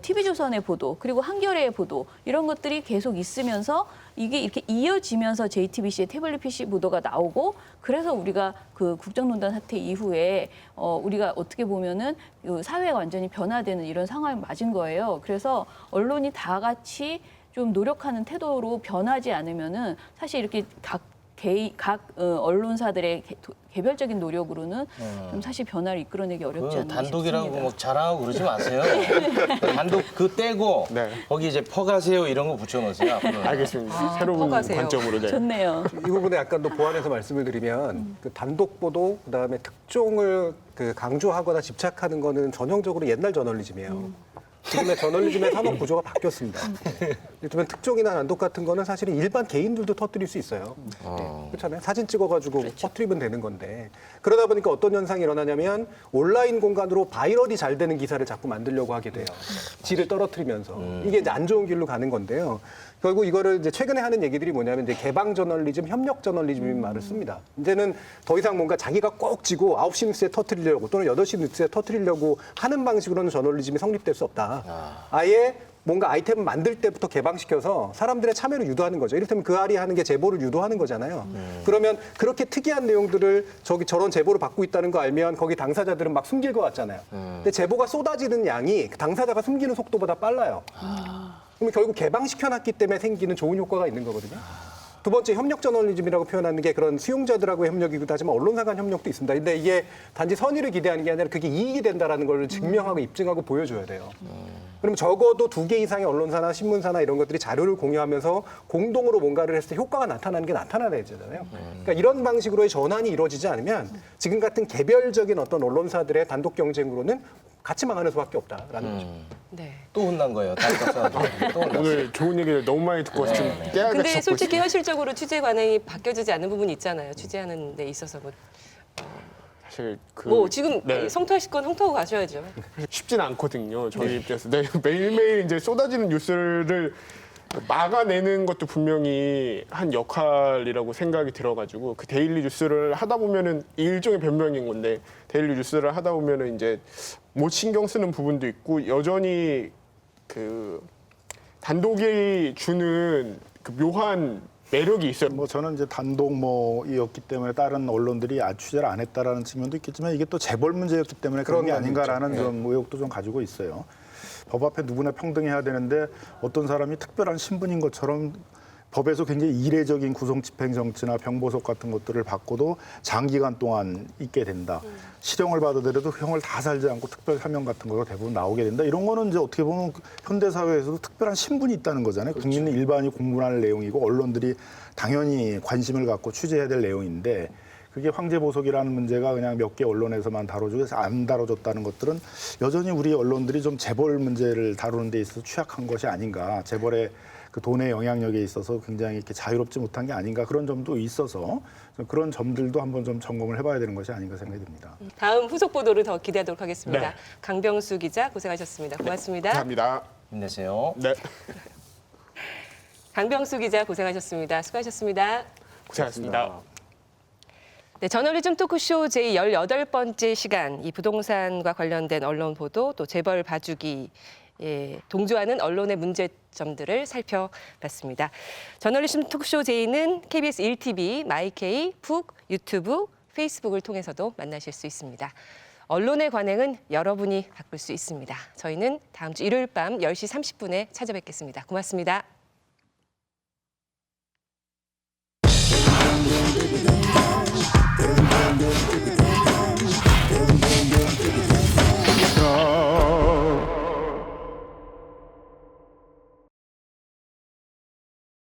Speaker 5: TV조선의 보도 그리고 한겨레의 보도 이런 것들이 계속 있으면서 이게 이렇게 이어지면서 JTBC의 태블릿 PC 보도가 나오고 그래서 우리가 그 국정농단 사태 이후에 우리가 어떻게 보면은 사회가 완전히 변화되는 이런 상황이 맞은 거예요. 그래서 언론이 다 같이 좀 노력하는 태도로 변하지 않으면은 사실 이렇게 각 언론사들의 개별적인 노력으로는 좀 사실 변화를 이끌어내기 어렵지 않나
Speaker 3: 단독이라고
Speaker 5: 싶습니다.
Speaker 3: 뭐 자랑하고 그러지 마세요. 단독 그 떼고 거기 이제 퍼가세요 이런 거 붙여놓으세요. 앞으로는.
Speaker 19: 알겠습니다. 새로운
Speaker 1: 퍼가세요.
Speaker 19: 관점으로.
Speaker 5: 좋네요.
Speaker 2: 이 부분에 약간 더 보완해서 말씀을 드리면 그 단독 보도 그다음에 특종을 그 강조하거나 집착하는 거는 전형적으로 옛날 저널리즘이에요. 지금의 저널리즘의 산업 구조가 바뀌었습니다. 예를 특종이나 단독 같은 거는 사실은 일반 개인들도 터뜨릴 수 있어요. 그렇잖아요. 사진 찍어가지고 퍼뜨리면 되는 건데 그러다 보니까 어떤 현상이 일어나냐면 온라인 공간으로 바이럴이 잘 되는 기사를 자꾸 만들려고 하게 돼요. 질을 떨어뜨리면서 이게 이제 안 좋은 길로 가는 건데요. 결국 이거를 이제 최근에 하는 얘기들이 뭐냐면 이제 개방 저널리즘, 협력 저널리즘이라는 말을 씁니다. 이제는 더 이상 뭔가 자기가 꼭 쥐고 9시 뉴스에 터뜨리려고 또는 8시 뉴스에 터뜨리려고 하는 방식으로는 저널리즘이 성립될 수 없다. 아예 뭔가 아이템을 만들 때부터 개방시켜서 사람들의 참여를 유도하는 거죠. 이를테면 그 알이 하는 게 제보를 유도하는 거잖아요. 그러면 그렇게 특이한 내용들을 저런 제보를 받고 있다는 거 알면 거기 당사자들은 막 숨길 것 같잖아요. 근데 제보가 쏟아지는 양이 당사자가 숨기는 속도보다 빨라요. 그러면 결국 개방시켜놨기 때문에 생기는 좋은 효과가 있는 거거든요. 두 번째 협력 저널리즘이라고 표현하는 게 그런 수용자들하고의 협력이기도 하지만 언론사 간 협력도 있습니다. 근데 이게 단지 선의를 기대하는 게 아니라 그게 이익이 된다라는 걸 증명하고 입증하고 보여줘야 돼요. 그럼 적어도 2개 이상의 언론사나 신문사나 이런 것들이 자료를 공유하면서 공동으로 뭔가를 했을 때 효과가 나타나는 게 나타나야 되잖아요. 그러니까 이런 방식으로의 전환이 이루어지지 않으면 지금 같은 개별적인 어떤 언론사들의 단독 경쟁으로는 같이 망하는 수밖에 없다라는 거죠.
Speaker 1: 네.
Speaker 3: 또 혼난 거예요. 또 혼났어요.
Speaker 19: 오늘 좋은 얘기를 너무 많이 듣고 좀 깨알같이
Speaker 1: 근데
Speaker 19: 잡고
Speaker 1: 솔직히
Speaker 19: 있습니다.
Speaker 1: 현실적으로 취재 관행이 바뀌어지지 않는 부분이 있잖아요. 취재하는 데 있어서
Speaker 19: 사실
Speaker 1: 지금 성토하실 건 성토하고 가셔야죠.
Speaker 19: 쉽진 않거든요. 저희 입장에서 매일매일 이제 쏟아지는 뉴스를 막아내는 것도 분명히 한 역할이라고 생각이 들어가지고 그 데일리 뉴스를 하다 보면은 일종의 변명인 건데 데일리 뉴스를 하다 보면은 이제 못 신경 쓰는 부분도 있고 여전히 그 단독이 주는 그 묘한 매력이 있어요.
Speaker 6: 뭐 저는 이제 단독 뭐이었기 때문에 다른 언론들이 취재를 안 했다라는 측면도 있겠지만 이게 또 재벌 문제였기 때문에 그런 게 아닌가라는 좀 의혹도 좀 가지고 있어요. 법 앞에 누구나 평등해야 되는데 어떤 사람이 특별한 신분인 것처럼 법에서 굉장히 이례적인 구속집행정지나 병보석 같은 것들을 받고도 장기간 동안 있게 된다. 실형을 받아들여도 형을 다 살지 않고 특별 사명 같은 거가 대부분 나오게 된다. 이런 거는 이제 어떻게 보면 현대 사회에서도 특별한 신분이 있다는 거잖아요. 국민 일반이 공부할 내용이고 언론들이 당연히 관심을 갖고 취재해야 될 내용인데 그게 황제 보석이라는 문제가 그냥 몇 개 언론에서만 다뤄주고 안 다뤄졌다는 것들은 여전히 우리 언론들이 좀 재벌 문제를 다루는 데 있어서 취약한 것이 아닌가. 재벌의 그 돈의 영향력에 있어서 굉장히 이렇게 자유롭지 못한 게 아닌가 그런 점도 있어서 그런 점들도 한번 좀 점검을 해봐야 되는 것이 아닌가 생각이 듭니다.
Speaker 1: 다음 후속 보도를 더 기대하도록 하겠습니다.
Speaker 19: 네.
Speaker 1: 강병수 기자 고생하셨습니다. 고맙습니다.
Speaker 19: 감사합니다.
Speaker 3: 힘내세요.
Speaker 19: 네.
Speaker 1: 강병수 기자 고생하셨습니다. 수고하셨습니다.
Speaker 19: 고생하셨습니다.
Speaker 1: 네, 저널리즘 토크쇼 제18번째 시간, 이 부동산과 관련된 언론 보도 또 재벌 봐주기 동조하는 언론의 문제점들을 살펴봤습니다. 저널리즘 토크쇼 J는 KBS 1TV, 마이케이, 푹, 유튜브, 페이스북을 통해서도 만나실 수 있습니다. 언론의 관행은 여러분이 바꿀 수 있습니다. 저희는 다음 주 일요일 밤 10시 30분에 찾아뵙겠습니다. 고맙습니다.